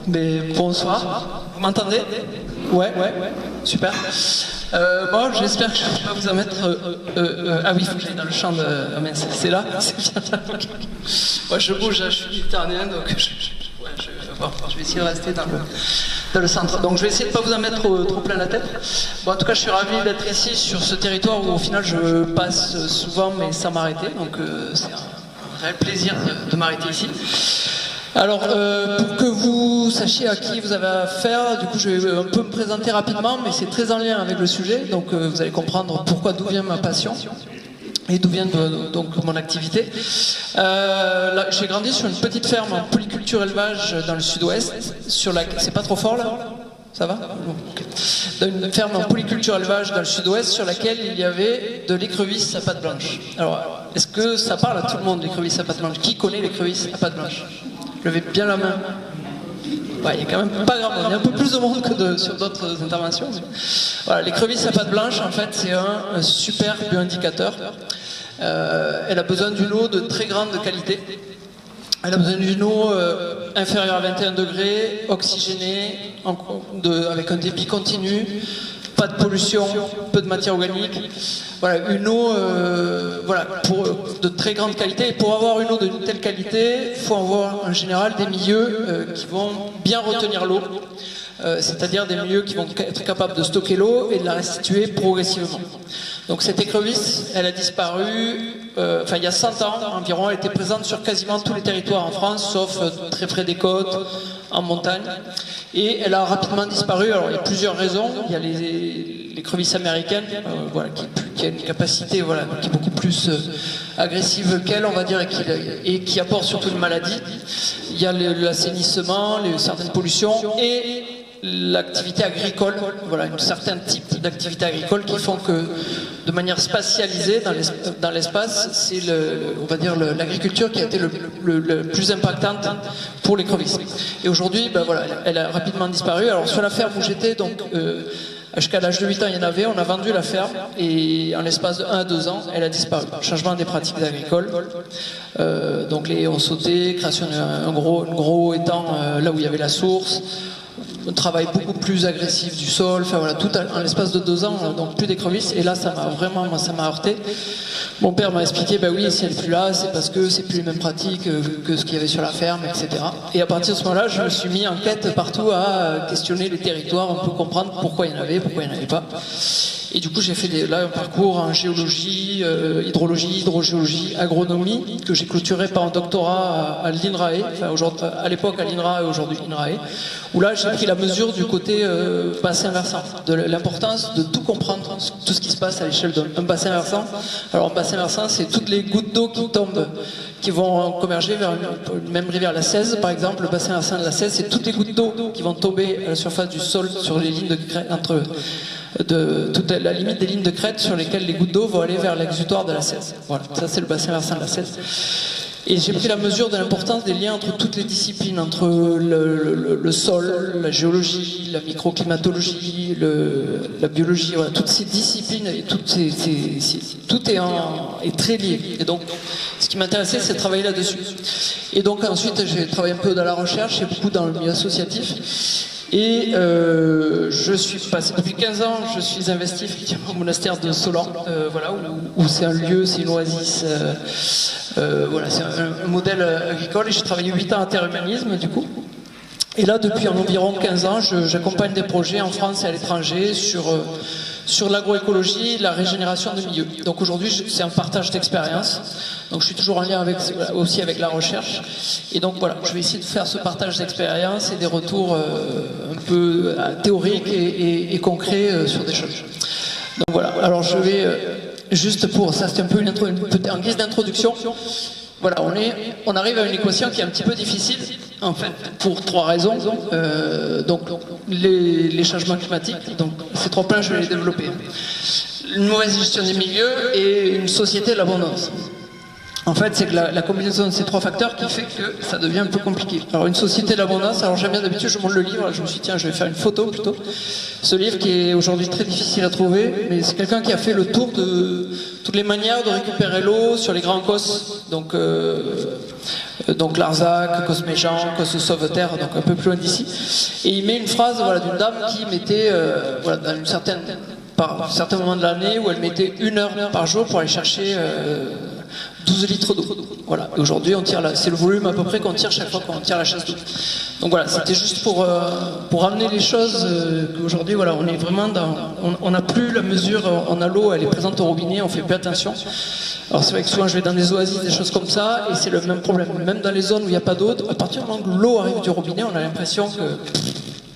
Mais bonsoir. Vous m'entendez? Ouais, super. Bon, j'espère que je ne vais pas vous en mettre... ah oui, il faut que j'aille dans le champ de... Ah mince, c'est là? C'est bien là, ok. Moi, je bouge, je suis méditerranéen, donc je vais essayer de rester dans le centre. Donc je vais essayer de ne pas vous en mettre trop plein la tête. Bon, en tout cas, je suis ravi d'être ici, sur ce territoire où au final je passe souvent, mais sans m'arrêter. Donc c'est un réel plaisir de m'arrêter ici. Alors, pour que vous sachiez à qui vous avez affaire, du coup je vais un peu me présenter rapidement, mais c'est très en lien avec le sujet, donc vous allez comprendre d'où vient ma passion et d'où vient donc mon activité. Là, j'ai grandi sur une petite ferme en polyculture élevage dans le sud-ouest, c'est pas trop fort là? Ça va? Okay. Dans une ferme en polyculture élevage dans le sud-ouest sur laquelle il y avait de l'écrevisse à pattes blanches. Alors, est-ce que ça parle à tout le monde, l'écrevisse à pattes blanches? Qui connaît l'écrevisse à pattes blanches? Levez bien la main. Ouais, il y a quand même pas grand monde. Il y a un peu plus de monde que sur d'autres interventions. Voilà, l'écrevisse à pattes blanches, en fait, c'est un super bioindicateur. Elle a besoin d'une eau de très grande qualité. Elle a besoin d'une eau inférieure à 21 degrés, oxygénée, avec un débit continu, pas de pollution, peu de matière organique. Voilà, une eau de très grande qualité. Et pour avoir une eau de telle qualité, il faut avoir en général des milieux qui vont bien retenir l'eau. C'est-à-dire des milieux qui vont être capables de stocker l'eau et de la restituer progressivement. Donc cette écrevisse, elle a disparu, il y a 100 ans environ, elle était présente sur quasiment tous les territoires en France, sauf très près des côtes, en montagne. Et elle a rapidement disparu. Alors il y a plusieurs raisons. Il y a l'écrevisse américaine, qui a une capacité qui est beaucoup plus agressive qu'elle, on va dire, et qui apporte surtout une maladie. Il y a l'assainissement, certaines pollutions et l'activité agricole, un certain type d'activité agricole qui font que de manière spatialisée dans l'espace, c'est l'agriculture qui a été le plus impactante pour l'écrevisse. Et aujourd'hui, elle a rapidement disparu. Alors sur la ferme où j'étais, jusqu'à l'âge de 8 ans, il y en avait, on a vendu la ferme et en l'espace de 1 à 2 ans, elle a disparu. Changement des pratiques agricoles, donc les haies ont sauté, création d'un gros étang là où il y avait la source, un travail beaucoup plus agressif du sol, tout en l'espace de 2 ans, donc plus d'écrevisses. Et là, ça m'a heurté. Mon père m'a expliqué, oui, si elle n'est plus là, c'est parce que c'est plus les mêmes pratiques que ce qu'il y avait sur la ferme, etc. Et à partir de ce moment-là, je me suis mis en quête partout à questionner les territoires, un peu comprendre pourquoi il y en avait, pourquoi il n'y en avait pas. Et du coup, j'ai fait un parcours en géologie, hydrologie, hydrogéologie, agronomie, que j'ai clôturé par un doctorat à l'INRAE, à l'époque à l'INRA et aujourd'hui INRAE, où là, j'ai pris la mesure du côté bassin versant, de l'importance de tout comprendre, tout ce qui se passe à l'échelle d'un bassin versant. Alors, un bassin versant, c'est toutes les gouttes d'eau qui tombent, qui vont converger vers une même rivière, la Cèze, par exemple. Le bassin versant de la Cèze, c'est toutes les gouttes d'eau qui vont tomber à la surface du sol sur les lignes de crête, de toute la limite des lignes de crête sur lesquelles les gouttes d'eau vont aller vers l'exutoire de la Cèze. Voilà, ça c'est le bassin versant de la Cèze. Et j'ai pris la mesure de l'importance des liens entre toutes les disciplines, entre le sol, la géologie, la microclimatologie, la biologie, toutes ces disciplines, et tout est très lié. Et donc, ce qui m'intéressait, c'est de travailler là-dessus. Et donc ensuite, j'ai travaillé un peu dans la recherche et beaucoup dans le milieu associatif. Et je suis passé, depuis 15 ans, je suis investi effectivement au monastère de Solan, où c'est un lieu, c'est une oasis, c'est un modèle agricole, et j'ai travaillé 8 ans à Terre Humanisme du coup. Et là, depuis environ 15 ans, j'accompagne des projets en France et à l'étranger sur l'agroécologie, la régénération de milieux. Donc aujourd'hui, c'est un partage d'expérience. Donc je suis toujours en lien aussi avec la recherche. Et donc voilà, je vais essayer de faire ce partage d'expérience et des retours un peu théoriques et concrets sur des choses. Donc voilà, alors je vais juste ça c'est un peu en guise d'introduction. Voilà, on arrive à une équation qui est un petit peu difficile, en fait, pour 3 raisons. Donc, les changements climatiques, donc ces 3 points, je vais les développer. Une mauvaise gestion des milieux et une société de l'abondance. En fait, c'est que la combinaison de ces trois facteurs qui fait que ça devient un peu compliqué. Alors, une société d'abondance, alors j'aime bien d'habitude, je montre le livre, je me suis dit, tiens, je vais faire une photo plutôt. Ce livre qui est aujourd'hui très difficile à trouver, mais c'est quelqu'un qui a fait le tour de toutes les manières de récupérer l'eau sur les grands COS. Donc Larzac, Cosméjean, Cos Sauveterre, donc un peu plus loin d'ici. Et il met une phrase d'une dame qui mettait, dans par un certain moment de l'année, où elle mettait 1 heure par jour pour aller chercher 12 litres d'eau. Voilà. Aujourd'hui, c'est le volume à peu près qu'on tire chaque fois qu'on tire la chasse d'eau. Donc voilà, c'était juste pour ramener les choses qu'aujourd'hui, voilà, on est vraiment on n'a plus la mesure, on a l'eau, elle est présente au robinet, on fait plus attention. Alors c'est vrai que souvent je vais dans des oasis, des choses comme ça, et c'est le même problème. Même dans les zones où il n'y a pas d'eau, à partir du moment où l'eau arrive du robinet, on a l'impression que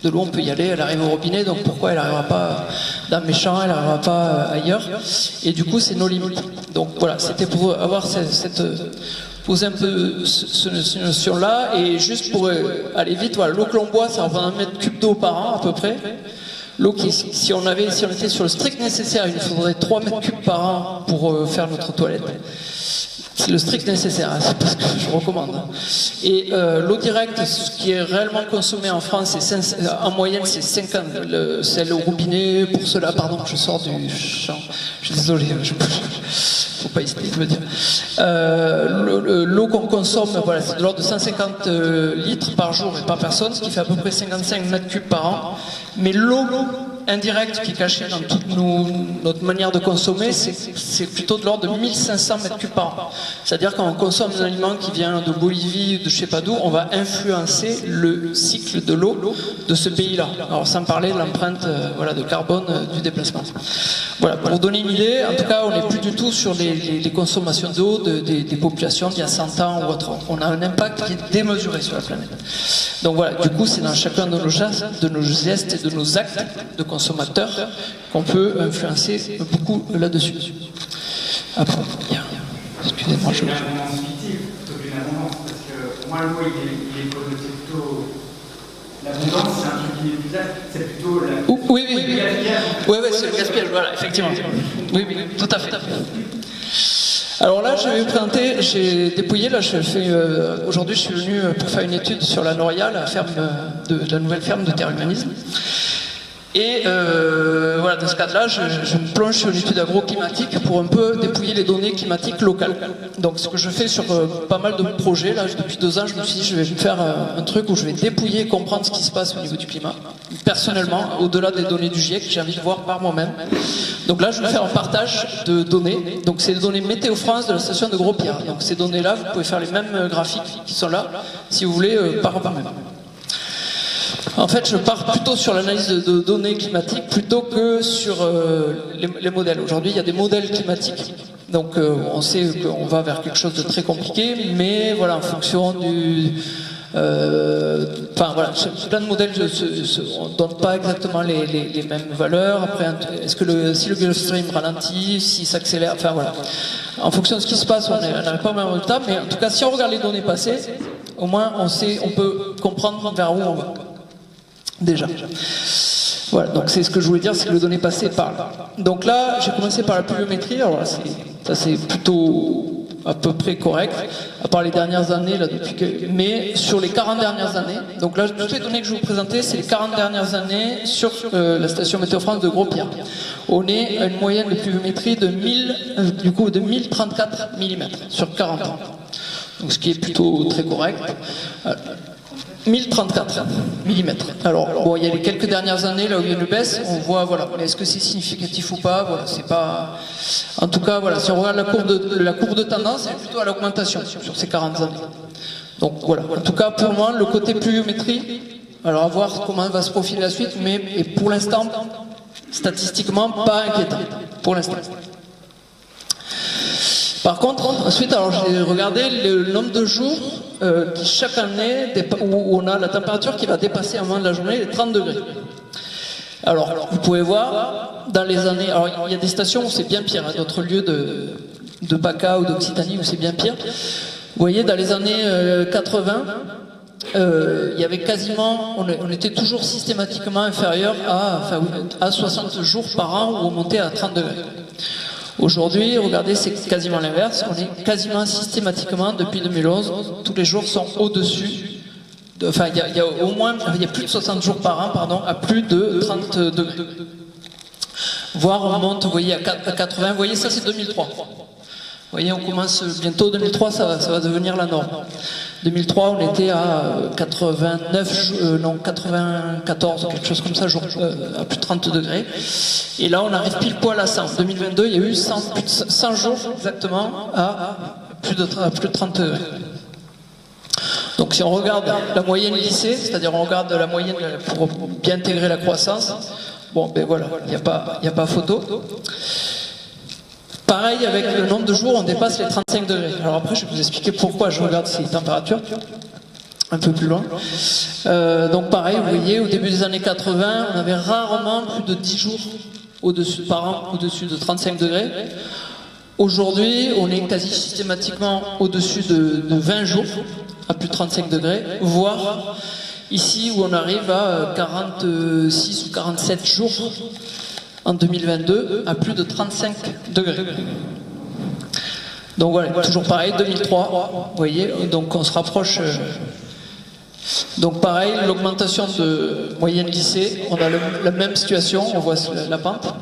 de l'eau, on peut y aller, elle arrive au robinet, donc pourquoi elle n'arrivera pas dans Méchant, elle n'arrivera pas ailleurs. Et du coup, c'est nos limites. Donc voilà, c'était pour avoir poser un peu cette notion-là, et juste pour aller vite, voilà, l'eau que l'on boit, ça représente 1 mètre cube d'eau par an à peu près. L'eau qui, si on était sur le strict nécessaire, il nous faudrait 3 mètres cubes par an pour faire notre toilette. C'est le strict nécessaire, hein, c'est pas ce que je recommande. Et l'eau directe, ce qui est réellement consommé en France, en moyenne, c'est 50, celle au robinet. Pour cela, pardon, je sors du champ. Je suis désolé, faut pas hésiter de me dire. L'eau qu'on consomme, voilà, c'est de l'ordre de 150 litres par jour et par personne, ce qui fait à peu près 55 mètres cubes par an. Mais l'eau indirecte qui est cachée dans toute notre manière de consommer, c'est plutôt de l'ordre de 1500 mètres cubes par an. C'est-à-dire quand on consomme un aliment qui vient de Bolivie ou de je sais pas d'où, on va influencer le cycle de l'eau de ce pays-là. Alors sans parler de l'empreinte de carbone du déplacement. Voilà, pour vous donner une idée, en tout cas on n'est plus du tout sur les consommations d'eau des populations d'il y a 100 ans ou autre. On a un impact qui est démesuré sur la planète. Donc voilà, du coup c'est dans chacun de nos gestes et de nos actes de consommateurs qu'on peut influencer beaucoup là-dessus. Après, excusez-moi, je... Moi, l'eau, il est plutôt... L'abondance, c'est un truc inépuisable, c'est plutôt la... Oui, c'est le gaspillage, voilà, effectivement. Oui, tout à fait. Alors là, je vais vous présenter, j'ai dépouillé, là, aujourd'hui, je suis venu pour faire une étude sur la Noria, la nouvelle ferme de Terre Humanisme. Et voilà, dans ce cadre-là, je me plonge sur l'étude agroclimatique pour un peu dépouiller les données climatiques locales. Donc ce que je fais sur pas mal de projets, là, depuis 2 ans, je me suis dit, je vais faire un truc où je vais dépouiller et comprendre ce qui se passe au niveau du climat. Personnellement, au-delà des données du GIEC, j'ai envie de voir par moi-même. Donc là, je vais faire un partage de données. Donc c'est les données Météo France de la station de Gros-Pierre. Donc ces données-là, vous pouvez faire les mêmes graphiques qui sont là, si vous voulez, par vous-même. En fait, je pars plutôt sur l'analyse de données climatiques plutôt que sur les modèles. Aujourd'hui, il y a des modèles climatiques. Donc, on sait qu'on va vers quelque chose de très compliqué, mais voilà, en fonction du... plein de modèles, on ne donne pas exactement les mêmes valeurs. Après, est-ce que si le Gulf Stream ralentit, si ça accélère, enfin voilà. En fonction de ce qui se passe, on n'arrive pas au même résultat, mais en tout cas, si on regarde les données passées, au moins on peut comprendre vers où on va. Déjà. Voilà, donc c'est ce que je voulais dire, c'est que les données passées parlent. Donc là, j'ai commencé par la pluviométrie, alors là, ça c'est plutôt à peu près correct, à part les dernières années, là, mais sur les 40 dernières années, donc là, toutes les données que je vais vous présenter, c'est les 40 dernières années sur la station Météo France de Gros-Pierre. On est à une moyenne de pluviométrie de 1034 mm sur 40 ans. Donc ce qui est plutôt très correct. 1034 mm. Alors, bon, il y a les quelques dernières années, là où il y a une baisse, on voit, voilà, mais est-ce que c'est significatif ou pas? Voilà, c'est pas... En tout cas, voilà, si on regarde la courbe de tendance, elle est plutôt à l'augmentation sur ces 40 années. Donc, voilà. En tout cas, pour moi, le côté pluviométrie, alors à voir comment va se profiler la suite, mais pour l'instant, statistiquement, pas inquiétant. Pour l'instant. Par contre, ensuite, alors j'ai regardé le nombre de jours qui chaque année où on a la température qui va dépasser à un moment de la journée les 30 degrés. Alors, vous pouvez voir, dans les années... Alors, il y a des stations où c'est bien pire, hein, d'autres lieux de PACA ou d'Occitanie où c'est bien pire. Vous voyez, dans les années 80, il y avait quasiment... On était toujours systématiquement inférieur à 60 jours par an où on montait à 30 degrés. Aujourd'hui, regardez, c'est quasiment l'inverse. On est quasiment systématiquement, depuis 2011, tous les jours sont au-dessus. Enfin, il y a au moins, il y a plus de 60 jours par an, pardon, à plus de 30 degrés. Voire on monte, vous voyez, à 80. Vous voyez, ça c'est 2003. Vous voyez, on commence bientôt 2003, ça va devenir la norme. 2003, on était à 94, quelque chose comme ça, à plus de 30 degrés. Et là, on arrive pile poil à 100. 2022, il y a eu plus de 100 jours exactement à plus de 30 degrés. Donc si on regarde la moyenne lycée, c'est-à-dire on regarde la moyenne pour bien intégrer la croissance, bon ben voilà, il n'y a pas photo. Pareil avec le nombre de jours, on dépasse les 35 degrés. Alors après, je vais vous expliquer pourquoi je regarde ces températures un peu plus loin. Donc pareil, vous voyez, au début des années 80, on avait rarement plus de 10 jours par an au-dessus de 35 degrés. Aujourd'hui, on est quasi systématiquement au-dessus de 20 jours à plus de 35 degrés, voire ici où on arrive à 46 ou 47 jours en 2022 à plus de 35 degrés. Donc voilà, toujours pareil, 2003, vous voyez, donc on se rapproche. Donc pareil, l'augmentation de moyenne lycée, on a la même situation, on voit la pente.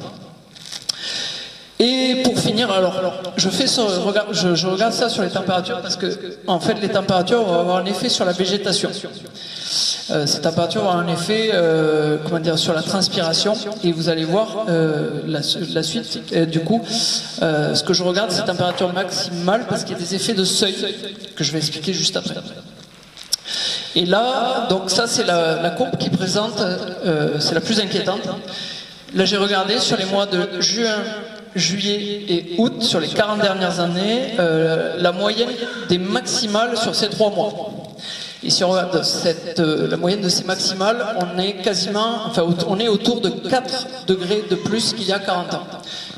Et pour finir, alors je regarde ça sur les températures parce que en fait les températures vont avoir un effet sur la végétation. Ces températures vont avoir un effet sur la transpiration et vous allez voir la suite. Du coup, ce que je regarde, c'est température maximale parce qu'il y a des effets de seuil que je vais expliquer juste après. Et là, donc ça c'est la courbe qui présente, c'est la plus inquiétante. Là j'ai regardé sur les mois de juin, juillet et août, sur les 40 dernières années, la moyenne des maximales sur ces 3 mois. Et si on regarde la moyenne de ces maximales, on est autour de 4 degrés de plus qu'il y a 40 ans.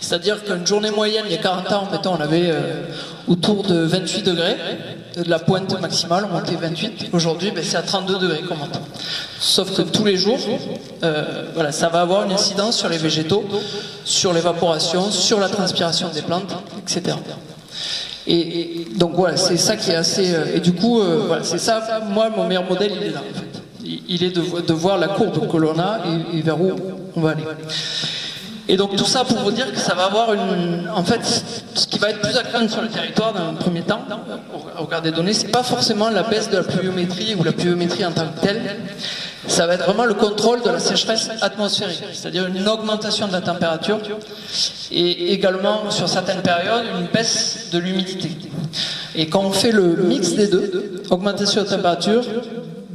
C'est-à-dire qu'une journée moyenne, il y a 40 ans, mettons, on avait autour de 28 degrés, de la pointe maximale, on montait 28. Aujourd'hui, c'est à 32 degrés qu'on monte. Sauf que tous les jours, ça va avoir une incidence sur les végétaux, sur l'évaporation, sur la transpiration des plantes, etc. Et donc voilà, c'est ça qui est assez... et du coup, c'est ça, moi, mon meilleur modèle, il est là, en fait. Il est de voir la courbe que l'on a et vers où on va aller. Et donc tout ça pour vous dire que ça va avoir en fait, ce qui va être plus à craindre sur le territoire dans un premier temps, au regard des données, c'est pas forcément la baisse de la pluviométrie ou la pluviométrie en tant que telle, ça va être vraiment le contrôle de la sécheresse atmosphérique, c'est-à-dire une augmentation de la température et également sur certaines périodes une baisse de l'humidité. Et quand on fait le mix des deux, augmentation de la température,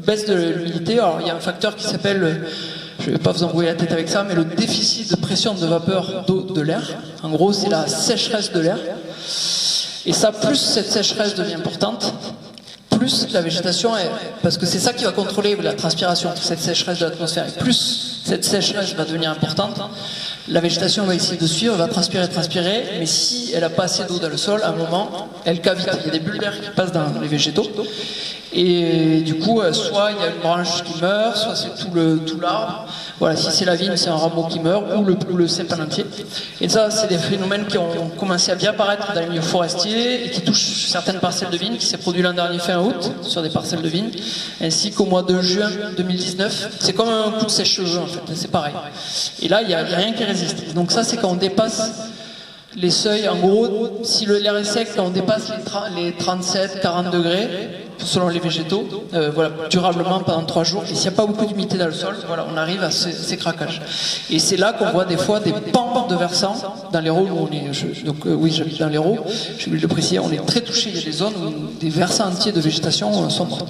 baisse de l'humidité, alors il y a un facteur qui s'appelle... Je ne vais pas vous embrouiller la tête avec ça, mais le déficit de pression de vapeur d'eau de l'air, en gros, c'est la sécheresse de l'air. Et ça, plus cette sécheresse devient importante, plus la végétation est... Parce que c'est ça qui va contrôler la transpiration, cette sécheresse de l'atmosphère. Et plus cette sécheresse va devenir importante, la végétation va essayer de suivre, va transpirer, mais si elle n'a pas assez d'eau dans le sol, à un moment, elle cavite. Il y a des bulles d'air qui passent dans les végétaux. Et du coup, soit il y a une branche qui meurt, soit c'est tout l'arbre. Voilà, si c'est la vigne, c'est un rameau qui meurt, ou le cep en entier. Et ça, c'est des phénomènes qui ont commencé à bien apparaître dans les milieux forestiers et qui touchent certaines parcelles de vignes, qui s'est produit l'an dernier fin août sur des parcelles de vignes, ainsi qu'au mois de juin 2019. C'est comme un coup de sèche-cheveux en fait, c'est pareil. Et là, il n'y a rien qui résiste. Donc ça, c'est quand on dépasse les seuils. En gros, si l'air est sec, quand on dépasse les 37-40 degrés, selon les végétaux, durablement pendant 3 jours, et s'il n'y a pas beaucoup d'humidité dans le sol, on arrive à ces craquages. Et c'est là qu'on voit des fois des pans de versants dans l'Hérault. Oui, j'habite dans l'Hérault, j'ai oublié de le préciser, on est très touché, il y a des zones où des versants entiers de végétation sont morts.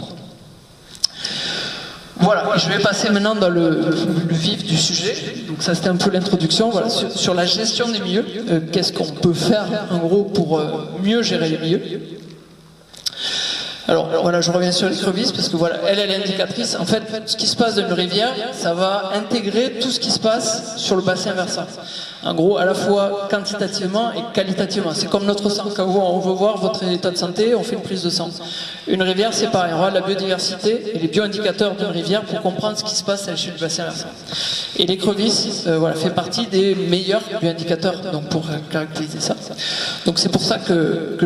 Voilà, je vais passer maintenant dans le vif du sujet. Donc ça c'était un peu l'introduction. Voilà, sur la gestion des milieux, qu'est-ce qu'on peut faire en gros pour mieux gérer les milieux. Alors voilà, je reviens sur l'écrevisse parce que voilà, elle est indicatrice. En fait, ce qui se passe dans une rivière, ça va intégrer tout ce qui se passe sur le bassin versant. En gros, à la fois quantitativement et qualitativement. C'est comme notre sang. Quand on veut voir votre état de santé, on fait une prise de sang. Une rivière, c'est pareil. On regarde la biodiversité et les bioindicateurs d'une rivière pour comprendre ce qui se passe à l'échelle du bassin versant. Et l'écrevisse fait partie des meilleurs bioindicateurs donc pour caractériser ça. Donc c'est pour ça que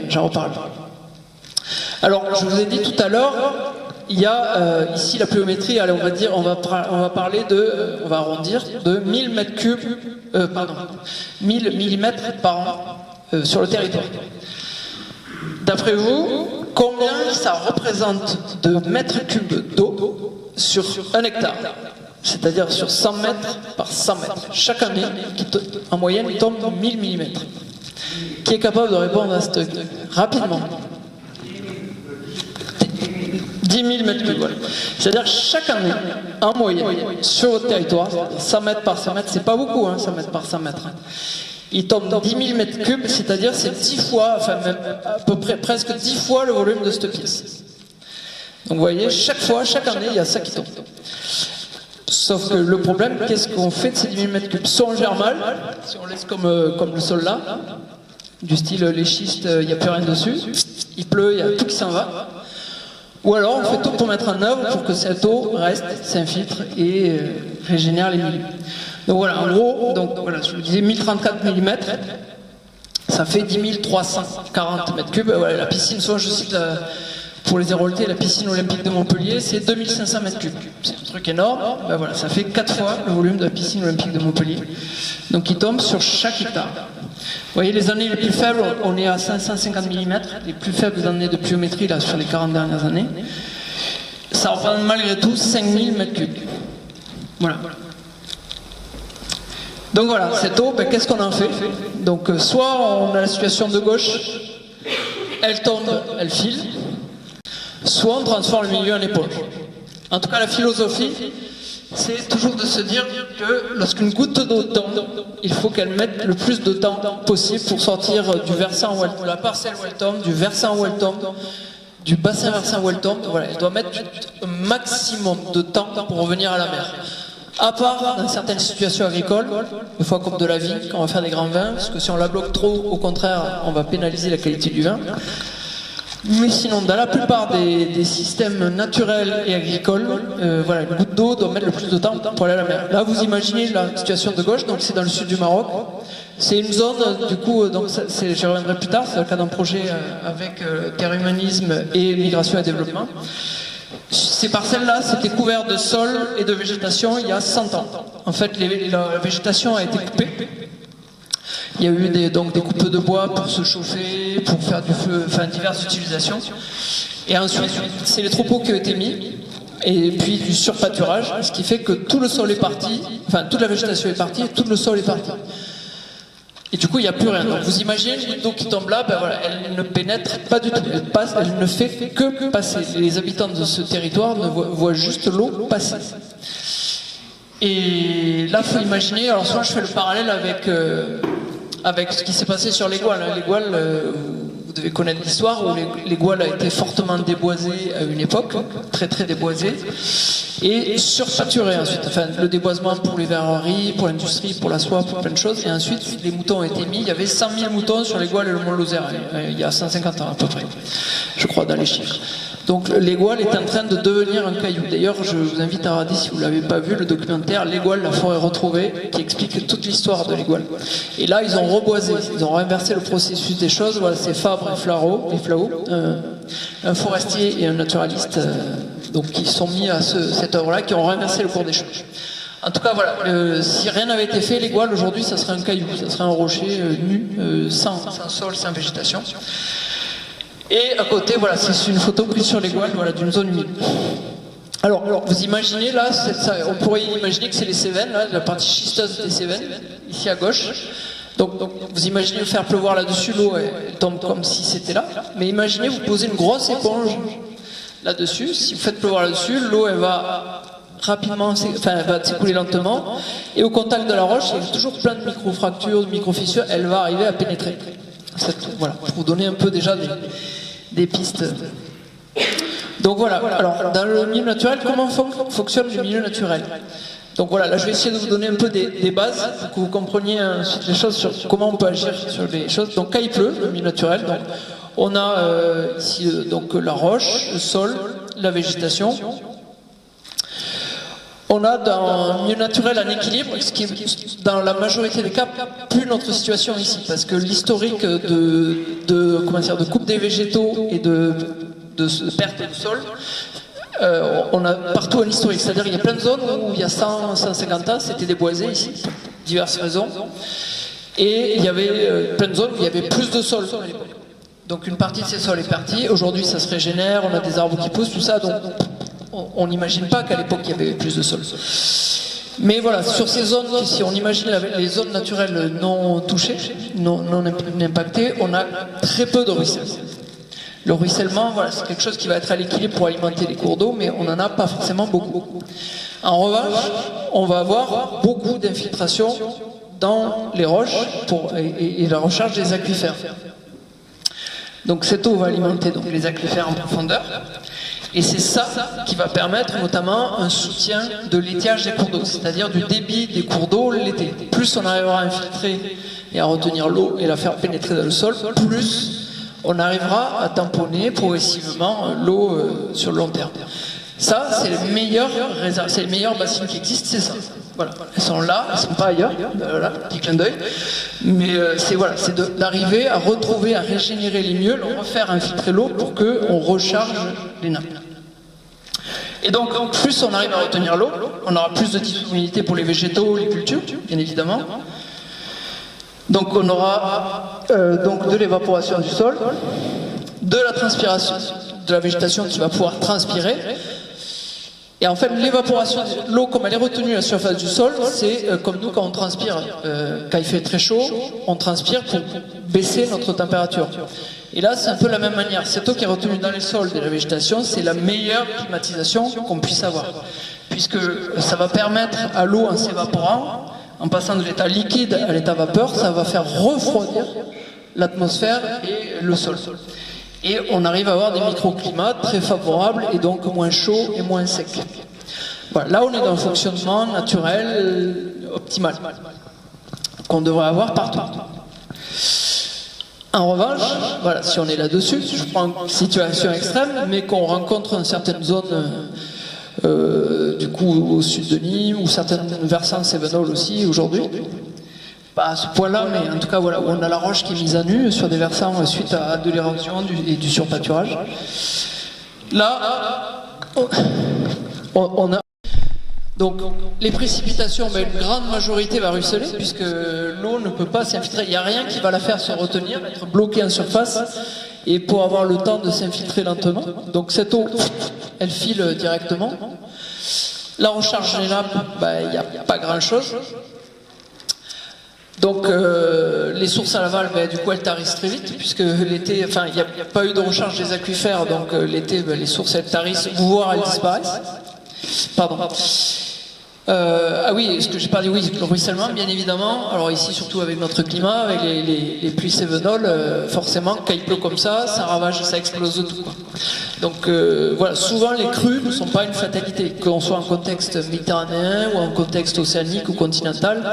j'en reparle. Alors, je vous ai dit tout à l'heure, il y a ici la pluviométrie, allez, on va parler de, on va arrondir, de 1000 mètres cubes, 1000 millimètres par an sur le territoire. D'après vous, combien ça représente de mètres cubes d'eau sur 1 hectare? C'est-à-dire sur 100 mètres par 100 mètres. Chaque année, en moyenne, il tombe 1000 millimètres. Qui est capable de répondre à cette rapidement? 10 000 mètres cubes, voilà. C'est-à-dire chaque année, en moyenne, sur votre territoire, 100 mètres par 100 mètres, c'est pas beaucoup, 100 mètres par 100 mètres. Il tombe 10 000 mètres cubes, c'est-à-dire c'est 10 fois, enfin même à peu près presque 10 fois le volume de cette pièce. Donc vous voyez, chaque année, il y a ça qui tombe. Sauf que le problème, qu'est-ce qu'on fait de ces 10 000 mètres cubes? Soit on gère mal, si on laisse comme le sol là, du style les schistes, il n'y a plus rien dessus, il pleut, il y a tout qui s'en va. Ou alors on fait tout pour mettre en œuvre pour que cette eau reste, s'infiltre et régénère les milieux. Donc voilà, en gros, je vous disais 1034 mm, ça fait 10 340 mètres cubes. Voilà, la piscine, soit je cite pour les Héroltais, la piscine olympique de Montpellier, c'est 2500 mètres cubes. C'est un truc énorme, voilà, ça fait 4 fois le volume de la piscine olympique de Montpellier. Donc il tombe sur chaque hectare. Vous voyez, les années les plus faibles, on est à 550 mm, les plus faibles années de pluviométrie là, sur les 40 dernières années. Ça représente malgré tout 5000 m3. Voilà. Donc voilà, cette eau, qu'est-ce qu'on en fait? Donc soit on a la situation de gauche, elle tombe, elle file, soit on transforme le milieu en éponge. En tout cas, la philosophie, c'est toujours de se dire que lorsqu'une goutte d'eau tombe, il faut qu'elle mette le plus de temps possible pour sortir du versant où elle tombe, de la parcelle où elle tombe, du versant où elle tombe, du bassin versant où elle tombe. Voilà, elle doit mettre un maximum de temps pour revenir à la mer. À part dans certaines situations agricoles, des fois comme de la vigne, quand on va faire des grands vins, parce que si on la bloque trop, au contraire, on va pénaliser la qualité du vin. Mais sinon, dans la plupart des systèmes naturels et agricoles, voilà, une goutte d'eau doit mettre le plus de temps pour aller à la mer. Là, vous imaginez la situation de gauche, donc c'est dans le sud du Maroc. C'est une zone, du coup, donc j'y reviendrai plus tard, c'est le cas d'un projet avec terre humanisme et migration et développement. Ces parcelles-là, c'était couvert de sol et de végétation il y a 100 ans. En fait, la végétation a été coupée. Il y a eu des coupes de bois pour se chauffer, pour faire du feu, enfin diverses utilisations. Et ensuite, c'est les troupeaux qui ont été mis, et puis du surpâturage, ce qui fait que tout le sol est parti, enfin toute la végétation est partie, et tout le sol est parti. Et du coup, il n'y a plus rien. Donc vous imaginez une goutte d'eau qui tombe là, voilà, elle ne pénètre pas du tout. Elle ne fait que passer. Les habitants de ce territoire voient juste l'eau passer. Et là, il faut imaginer, alors soit je fais le parallèle avec ce qui s'est passé sur les Gouales. Les Gouales, vous devez connaître l'histoire, où les Gouales a été fortement déboisées à une époque, très très déboisées, et sursaturées ensuite. Enfin, le déboisement pour les verreries, pour l'industrie, pour la soie, pour plein de choses. Et ensuite, les moutons ont été mis. Il y avait 100 000 moutons sur les Gouales et le Mont Lozère, il y a 150 ans à peu près, je crois, dans les chiffres. Donc les Gouales est en train de devenir un caillou. D'ailleurs, je vous invite à regarder, si vous ne l'avez pas vu, le documentaire Les Gouales, la forêt retrouvée, qui explique toute l'histoire de les Gouales. Et là, ils ont reboisé, ils ont renversé le processus des choses. Voilà, c'est Fabre et Flau, un forestier et un naturaliste, donc qui sont mis à cette œuvre-là, qui ont renversé le cours des choses. En tout cas, voilà, si rien n'avait été fait, les Gouales aujourd'hui, ça serait un caillou, ça serait un rocher nu, sans sol, sans végétation. Et à côté, voilà, c'est une photo prise sur les Gouales, voilà, d'une zone humide. Alors, vous imaginez là, on pourrait imaginer que c'est les Cévennes, là, la partie schisteuse des Cévennes, ici à gauche. Donc vous imaginez faire pleuvoir là-dessus, l'eau elle tombe comme si c'était là. Mais imaginez, vous posez une grosse éponge là-dessus. Si vous faites pleuvoir là-dessus, l'eau elle va rapidement, elle va s'écouler lentement. Et au contact de la roche, il y a toujours plein de micro-fractures, de micro-fissures, elle va arriver à pénétrer. Voilà, pour vous donner un peu déjà des pistes. Donc voilà, alors dans le milieu naturel, comment fonctionne le milieu naturel? Donc voilà, là je vais essayer de vous donner un peu des bases pour que vous compreniez les choses sur comment on peut agir sur les choses. Donc quand il pleut, le milieu naturel, donc, on a ici donc la roche, le sol, la végétation. On a dans le milieu naturel un équilibre, ce qui est dans la majorité des cas plus notre situation ici, parce que l'historique de coupe des végétaux et de perte de sol, on a partout un historique, c'est-à-dire il y a plein de zones où il y a 150 ans, c'était déboisé ici, pour diverses raisons, et il y avait plein de zones où il y avait plus de sol. Donc une partie de ces sols est partie, aujourd'hui ça se régénère, on a des arbres qui poussent, tout ça, donc on n'imagine pas qu'à l'époque il y avait plus de sol. Mais voilà, sur ces zones, si on imagine les zones naturelles non touchées, non impactées, on a très peu de ruissellement. Le ruissellement, voilà, c'est quelque chose qui va être à l'équilibre pour alimenter les cours d'eau, mais on n'en a pas forcément beaucoup. En revanche, on va avoir beaucoup d'infiltration dans les roches et la recharge des aquifères. Donc cette eau va alimenter donc, les aquifères en profondeur. Et c'est ça qui va permettre notamment un soutien de l'étiage des cours d'eau, c'est-à-dire du débit des cours d'eau l'été. Plus on arrivera à infiltrer et à retenir l'eau et la faire pénétrer dans le sol, plus on arrivera à tamponner progressivement l'eau sur le long terme. Ça, c'est les meilleures bassines qui existent, c'est ça. Voilà, elles sont là, elles ne sont pas ailleurs, voilà, petit clin d'œil. Mais c'est d'arriver à retrouver, à régénérer les lieux, refaire infiltrer l'eau pour qu'on recharge les nappes. Et donc, plus on arrive à retenir l'eau, on aura plus de disponibilité pour les végétaux, les cultures, bien évidemment. Donc on aura donc de l'évaporation du sol, de la transpiration, de la végétation qui va pouvoir transpirer. Et en fait, l'évaporation de l'eau, comme elle est retenue à la surface du sol, c'est comme nous quand on transpire. Quand il fait très chaud, on transpire pour baisser notre température. Et là, c'est un peu la même manière. Cette eau qui est retenue dans les sols de la végétation, c'est la meilleure climatisation qu'on puisse avoir. Puisque ça va permettre à l'eau, en s'évaporant, en passant de l'état liquide à l'état vapeur, ça va faire refroidir l'atmosphère et le sol. Et on arrive à avoir des microclimats très favorables et donc moins chauds et moins secs. Voilà, là on est dans un fonctionnement naturel optimal qu'on devrait avoir partout. En revanche, voilà, si on est là-dessus, je prends une situation extrême, mais qu'on rencontre dans certaines zones, du coup au sud de Nîmes, ou certains versants cévenols aussi aujourd'hui. Pas à ce point-là, mais en tout cas, voilà, où on a la roche qui est mise à nu sur des versants suite à de l'érosion et du surpâturage. Là, on a... Donc, les précipitations, ben, une grande majorité va ruisseler, puisque l'eau ne peut pas s'infiltrer. Il n'y a rien qui va la faire se retenir, être bloquée en surface, et pour avoir le temps de s'infiltrer lentement. Donc, cette eau, elle file directement. La recharge des nappes, ben, il n'y a pas grand-chose. Donc les sources à l'aval, ben, du coup elles tarissent très vite, puisque l'été, enfin il n'y a pas eu de recharge des aquifères, donc l'été ben, les sources elles tarissent, voire elles disparaissent. Pardon. Ah oui, ce que j'ai parlé, oui, le ruissellement, bien évidemment. Alors ici, surtout avec notre climat, avec les pluies cévenoles, forcément, quand il pleut comme ça ravage, ça explose tout, quoi. Donc voilà, souvent les crues ne sont pas une fatalité, qu'on soit en contexte méditerranéen ou en contexte océanique ou continental.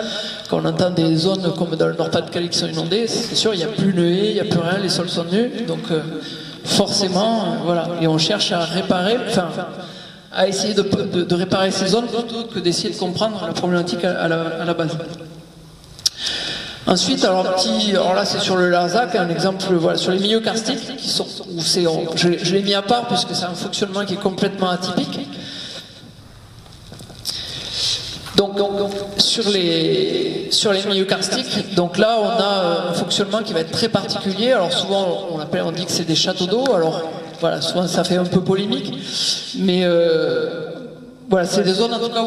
Quand on entend des zones comme dans le Nord-Pas-de-Calais qui sont inondées, c'est sûr, il n'y a plus de haies, il n'y a plus rien, les sols sont nus, donc forcément, voilà. Et on cherche à réparer, enfin, à essayer de réparer ces zones plutôt que d'essayer de comprendre la problématique à la base. Ensuite, alors là c'est sur le Larzac, un exemple, voilà, sur les milieux karstiques, qui sont, où je l'ai mis à part puisque c'est un fonctionnement qui est complètement atypique. Donc sur les milieux karstiques, donc là on a un fonctionnement qui va être très particulier. Alors souvent on dit que c'est des châteaux d'eau. Alors voilà, souvent ça fait un peu polémique, mais voilà, c'est des zones en tout cas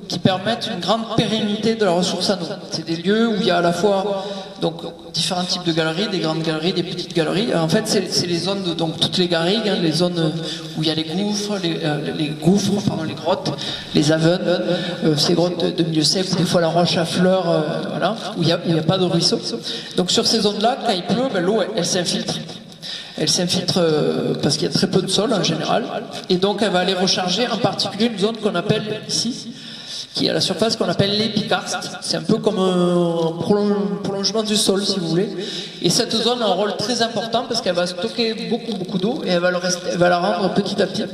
qui permettent une grande pérennité de la ressource en eau. C'est des lieux où il y a à la fois donc différents types de galeries, des grandes galeries, des petites galeries. En fait, c'est les zones de donc toutes les garrigues, hein, les zones où il y a les gouffres, les grottes, les avennes, ces grottes de milieu sec, où des fois la roche à fleurs, voilà, où il n'y a pas de ruisseau. Donc sur ces zones-là, quand il pleut, ben, l'eau elle s'infiltre. Elle s'infiltre parce qu'il y a très peu de sol en général, et donc elle va aller recharger en particulier une zone qu'on appelle ici qui est à la surface qu'on appelle l'épicarste. C'est un peu comme un prolongement du sol, si vous voulez. Et cette zone a un rôle très important parce qu'elle va stocker beaucoup d'eau et elle va la rendre petit à petit.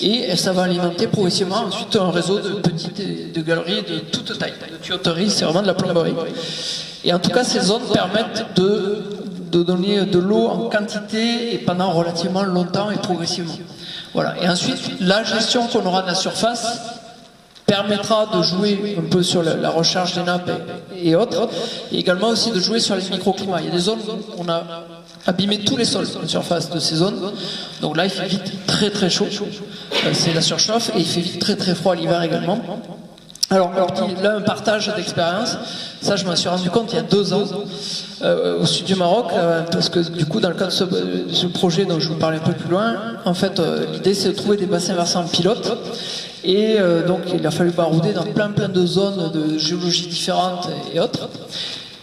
Et ça va alimenter progressivement ensuite un réseau de petites galeries de toute taille, de tuyauterie, c'est vraiment de la plomberie. Et en tout cas, ces zones permettent de donner de l'eau en quantité et pendant relativement longtemps et progressivement. Voilà. Et ensuite, la gestion qu'on aura de la surface permettra de jouer un peu sur la recharge des nappes et autres, et également aussi de jouer sur les microclimats. Il y a des zones où on a abîmé tous les sols en surface de ces zones, donc là il fait vite très chaud, c'est la surchauffe, et il fait vite très froid l'hiver également. Alors là, un partage d'expérience, ça je m'en suis rendu compte il y a 2 ans au sud du Maroc, parce que du coup dans le cadre de ce projet dont je vous parlais un peu plus loin, en fait l'idée c'est de trouver des bassins versants pilotes, et donc il a fallu barouder dans plein de zones de géologie différentes et autres.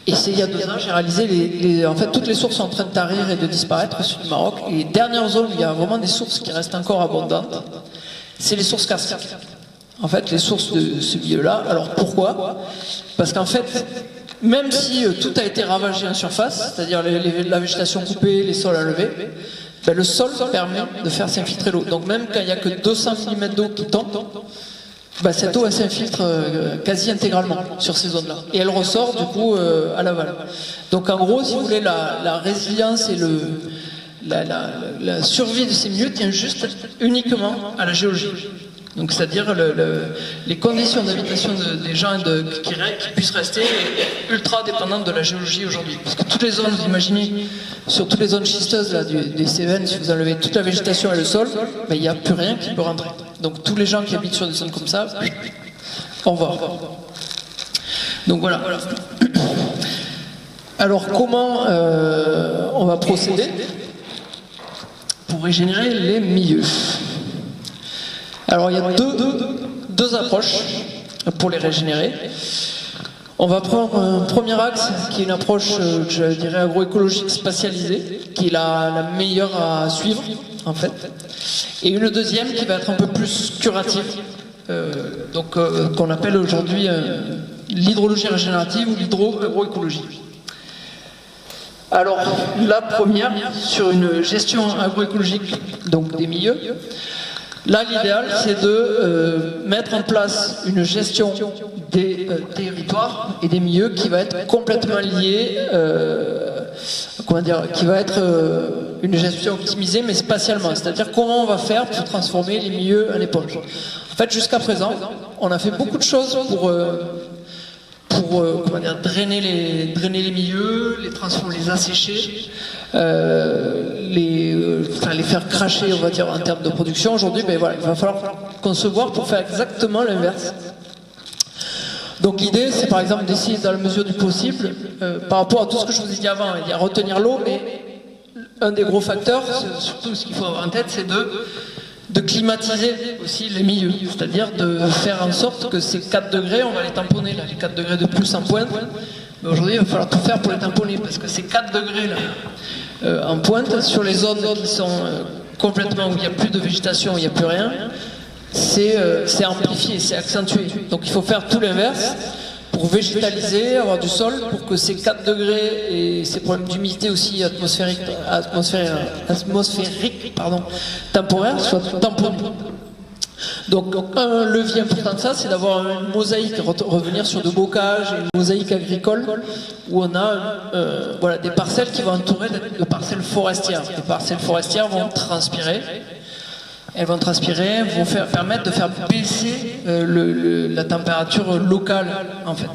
Et c'est il y a 2 ans, j'ai réalisé en fait toutes les sources sont en train de tarir et de disparaître au sud du Maroc, et les dernières zones où il y a vraiment des sources qui restent encore abondantes, c'est les sources karstiques. En fait, les sources de ce milieu-là. Alors pourquoi? Parce qu'en fait, même si tout a été ravagé en surface, c'est-à-dire la végétation coupée, les sols à lever, ben le sol permet de faire s'infiltrer l'eau. Donc même quand il n'y a que 200 mm d'eau qui tombe, ben cette eau elle s'infiltre quasi intégralement sur ces zones-là. Et elle ressort du coup à l'aval. Donc en gros, si vous voulez, la résilience et la survie de ces milieux tient juste uniquement à la géologie. Donc c'est-à-dire les conditions d'habitation des gens qui puissent rester ultra dépendantes de la géologie aujourd'hui. Parce que toutes les zones, vous imaginez, sur toutes les zones schisteuses là, des Cévennes, si vous enlevez toute la végétation et le sol, ben, il n'y a plus rien qui peut rentrer. Donc tous les gens qui habitent sur des zones comme ça, au revoir. Donc voilà. Alors comment on va procéder pour régénérer les milieux? Alors il y a deux approches pour les régénérer. On va prendre un premier axe qui est une approche, je dirais, agroécologique spatialisée, qui est la meilleure à suivre en fait. Et une deuxième qui va être un peu plus curative, qu'on appelle aujourd'hui l'hydrologie régénérative ou l'hydroagroécologie. Alors la première, sur une gestion agroécologique donc des milieux. Là, l'idéal, c'est de mettre en place une gestion des territoires et des milieux qui va être complètement liée, qui va être une gestion optimisée, mais spatialement. C'est-à-dire comment on va faire pour transformer les milieux en éponge. En fait, jusqu'à présent, on a fait beaucoup de choses pour drainer les milieux, les transformer, les assécher, les faire cracher, on va dire, en termes de production. Aujourd'hui, ben voilà, il va falloir concevoir pour faire exactement l'inverse. Donc l'idée, c'est par exemple d'essayer, dans la mesure du possible, par rapport à tout ce que je vous ai dit avant, il y a retenir l'eau, mais un des gros facteurs, surtout ce qu'il faut avoir en tête, c'est de climatiser aussi les milieux, c'est-à-dire de faire en sorte que ces 4 degrés, on va les tamponner, là, les 4 degrés de plus en pointe. Mais aujourd'hui, il va falloir tout faire pour les tamponner, parce que ces 4 degrés là, en pointe, sur les zones qui sont complètement où il n'y a plus de végétation, où il n'y a plus rien, c'est amplifié, c'est accentué. Donc il faut faire tout l'inverse pour végétaliser, avoir du sol, pour que ces 4 degrés et ces problèmes d'humidité aussi atmosphérique temporaire soient tamponnés. Donc un levier important de ça, c'est d'avoir une mosaïque, revenir sur de bocages, une mosaïque agricole, où on a des parcelles qui vont entourer de parcelles forestières. Les parcelles forestières vont transpirer. Elles vont permettre de faire baisser la température locale, en fait.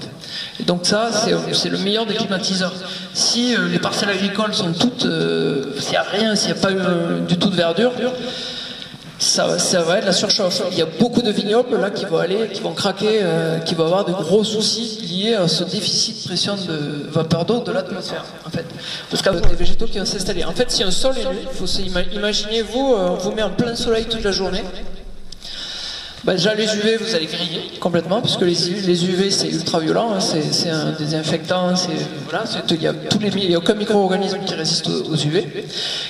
Et donc ça, c'est le meilleur des climatiseurs. Si les parcelles agricoles sont toutes, s'il n'y a rien, s'il n'y a pas du tout de verdure, ça va être la surchauffe. Il y a beaucoup de vignobles là qui vont craquer, qui vont avoir de gros soucis liés à ce déficit de pression de vapeur d'eau de l'atmosphère, en fait. Parce qu'il y a des végétaux qui vont s'installer. En fait, si un sol est nu, imaginez-vous, on vous met en plein soleil toute la journée. Bah déjà les UV vous allez griller complètement puisque les UV c'est ultra violent, hein, c'est un désinfectant, voilà, il y a aucun micro-organisme qui résiste aux UV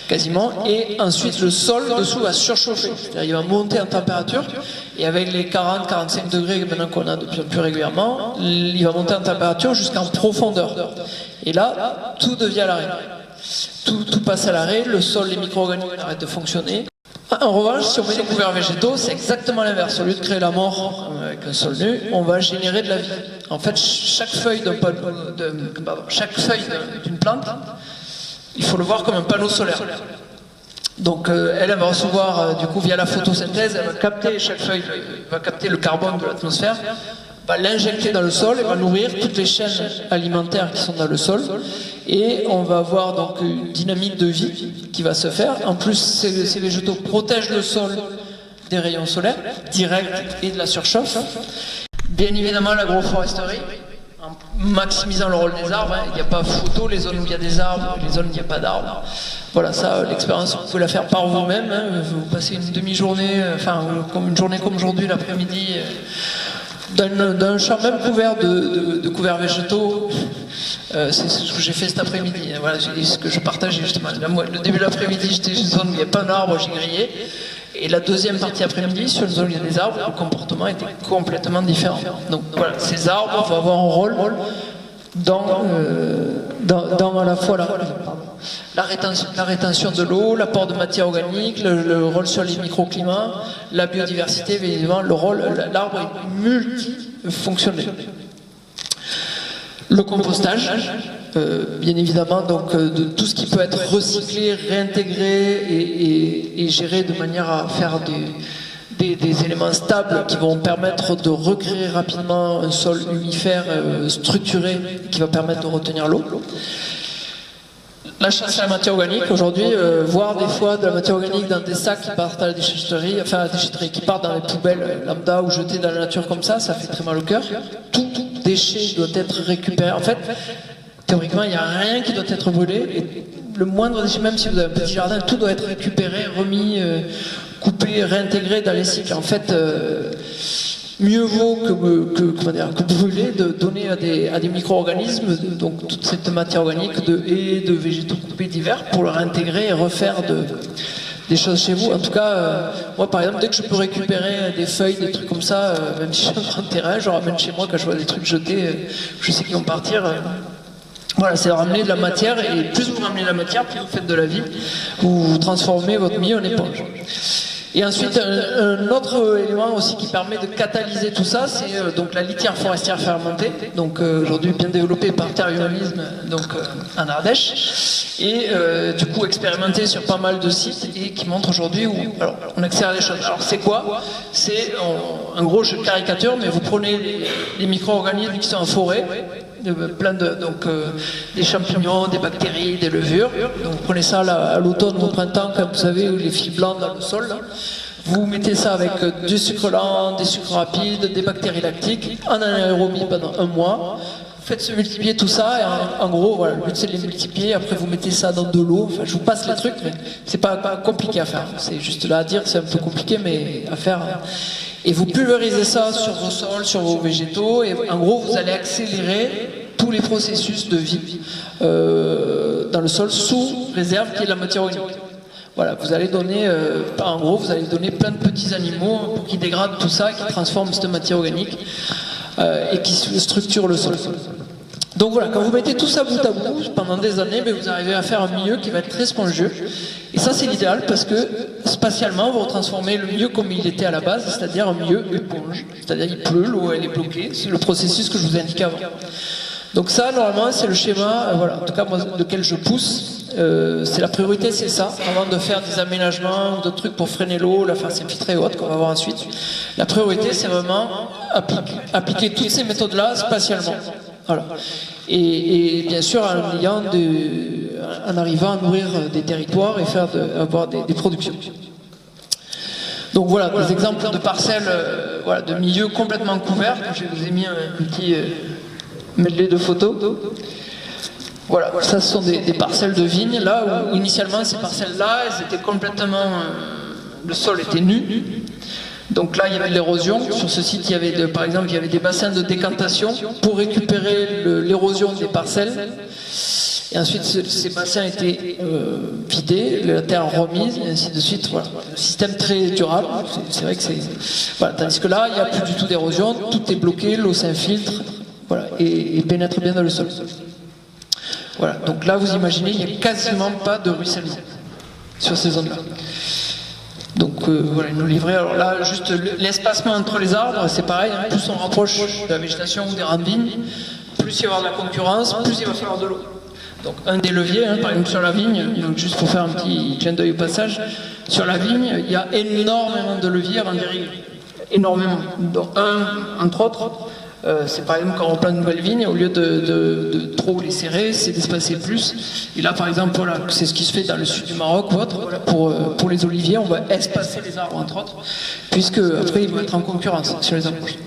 quasiment, et ensuite le sol dessous va surchauffer, c'est-à-dire il va monter en température et avec les 40-45 degrés maintenant qu'on a de plus en plus régulièrement, il va monter en température jusqu'en profondeur et là tout devient à l'arrêt, tout passe à l'arrêt, le sol, les micro-organismes arrêtent de fonctionner. En revanche, si on met des couverts végétaux, c'est exactement l'inverse. Au lieu de créer la mort avec un sol nu, on va générer de la vie. En fait, chaque feuille d'une plante, il faut le voir comme un panneau solaire. Donc elle va recevoir, du coup, via la photosynthèse, elle va capter, chaque feuille va capter le carbone de l'atmosphère, va l'injecter dans le sol et va nourrir toutes les chaînes alimentaires qui sont dans le sol. Et on va avoir donc une dynamique de vie qui va se faire. En plus, ces végétaux protègent le sol des rayons solaires directs et de la surchauffe. Bien évidemment, l'agroforesterie, en maximisant le rôle des arbres. Il n'y a pas photo, les zones où il y a des arbres, les zones où il n'y a pas d'arbres. Voilà, ça, l'expérience, vous pouvez la faire par vous-même. Vous passez une demi-journée, une journée comme aujourd'hui, l'après-midi, d'un champ même couvert de couverts végétaux. C'est ce que j'ai fait cet après-midi. Voilà, ce que je partageais justement. Le début de l'après-midi, j'étais sur une zone où il n'y a pas d'arbres, j'ai grillé. Et la deuxième partie après-midi, sur une zone où il y a des arbres, le comportement était complètement différent. Donc voilà, ces arbres vont avoir un rôle dans à la fois la rétention de l'eau, l'apport de matière organique, le rôle sur les microclimats, la biodiversité, évidemment, le rôle, l'arbre est multifonctionnel. Le compostage, bien évidemment, donc de tout ce qui peut être recyclé, réintégré et géré de manière à faire des éléments stables qui vont permettre de recréer rapidement un sol humifère structuré qui va permettre de retenir l'eau. La chasse à la matière organique, aujourd'hui, voir des fois de la matière organique dans des sacs qui partent à la déchetterie, qui partent dans les poubelles lambda ou jetées dans la nature comme ça fait très mal au cœur. Tout déchet doit être récupéré. En fait, théoriquement, il n'y a rien qui doit être brûlé. Et le moindre déchet, même si vous avez un petit jardin, tout doit être récupéré, remis, coupé, réintégré dans les cycles. En fait, mieux vaut que brûler, de donner à des micro-organismes, donc toute cette matière organique de haies, de végétaux coupés divers, pour le réintégrer et refaire des choses chez vous. En tout cas, moi par exemple, dès que je peux récupérer des feuilles, des trucs comme ça, même si j'ai un grand terrain, je ramène chez moi quand je vois des trucs jetés, je sais qu'ils vont partir. Voilà, c'est de ramener de la matière, et plus vous ramenez de la matière, plus vous faites de la vie, vous transformez votre milieu en éponge. Et ensuite, un autre élément aussi qui permet de catalyser tout ça, c'est donc la litière forestière fermentée, donc aujourd'hui bien développée par Terre-Humanisme, donc en Ardèche, et du coup expérimentée sur pas mal de sites, et qui montre aujourd'hui où on accélère les choses. Alors c'est quoi? C'est, en gros, je caricature, mais vous prenez les micro-organismes qui sont en forêt, des champignons, des bactéries, des levures. Donc vous prenez ça à l'automne, au printemps, comme vous savez, les fils blancs dans le sol. Là. Vous mettez ça avec du sucre lent, des sucres rapides, des bactéries lactiques, en anaérobie pendant 1 mois. Faites se multiplier tout ça, et en gros, voilà, le but c'est de les multiplier. Après, vous mettez ça dans de l'eau. Enfin, je vous passe les trucs, mais c'est pas compliqué à faire. C'est juste là à dire, c'est un peu compliqué, mais à faire. Et vous pulvérisez ça sur vos sols, sur vos végétaux, et en gros, vous allez accélérer tous les processus de vie dans le sol sous réserve qui est la matière organique. Voilà, vous allez donner, en gros, vous allez donner plein de petits animaux pour qu'ils dégradent tout ça, qui transforment cette matière organique et qui structurent le sol. Donc voilà, quand vous mettez tout ça bout à bout, pendant des années, vous arrivez à faire un milieu qui va être très spongieux. Et ça, c'est l'idéal parce que spatialement, vous transformez le milieu comme il était à la base, c'est-à-dire un milieu éponge. C'est-à-dire il pleut, l'eau elle est bloquée, c'est le processus que je vous ai indiqué avant. Donc ça, normalement, c'est le schéma, voilà, en tout cas, moi, lequel je pousse. C'est la priorité, c'est ça, avant de faire des aménagements ou d'autres trucs pour freiner l'eau, la faire s'infiltrer et autres, qu'on va voir ensuite. La priorité, c'est vraiment appliquer toutes ces méthodes-là spatialement. Voilà. Et bien sûr, en arrivant à nourrir des territoires et avoir des productions. Donc voilà, des exemples de parcelles, de milieux complètement couverts. Je vous ai mis un petit medley de photos. Voilà, ça ce sont des parcelles de vignes, là où initialement ces parcelles-là, elles étaient complètement... le sol était nu. Donc là, il y avait de l'érosion. Sur ce site, il y avait par exemple, il y avait des bassins de décantation pour récupérer l'érosion des parcelles. Et ensuite, ces bassins étaient vidés, la terre remise, et ainsi de suite. Voilà. Un système très durable. C'est vrai que c'est... Voilà. Tandis que là, il n'y a plus du tout d'érosion, tout est bloqué, l'eau s'infiltre, voilà, et pénètre bien dans le sol. Voilà. Donc là, vous imaginez, il n'y a quasiment pas de ruissellement sur ces zones-là. Donc voilà, ils nous livraient. Alors là, juste l'espacement entre les arbres, c'est pareil, hein, plus on rapproche de la végétation ou des rangs de vignes, plus il va y avoir de la concurrence, plus il va falloir de l'eau. Donc un des leviers, hein, par exemple sur la vigne, donc juste pour faire un petit clin d'œil au passage, sur la vigne, il y a énormément de leviers à rendre irréguliers. Énormément. Donc entre autres, c'est par exemple quand on plante une nouvelle vigne, au lieu de trop les serrer, c'est d'espacer plus. Et là par exemple, voilà, c'est ce qui se fait dans le sud du Maroc ou autre, voilà, pour les oliviers, on va espacer les arbres entre autres, puisque après ils vont être en concurrence sur les approches.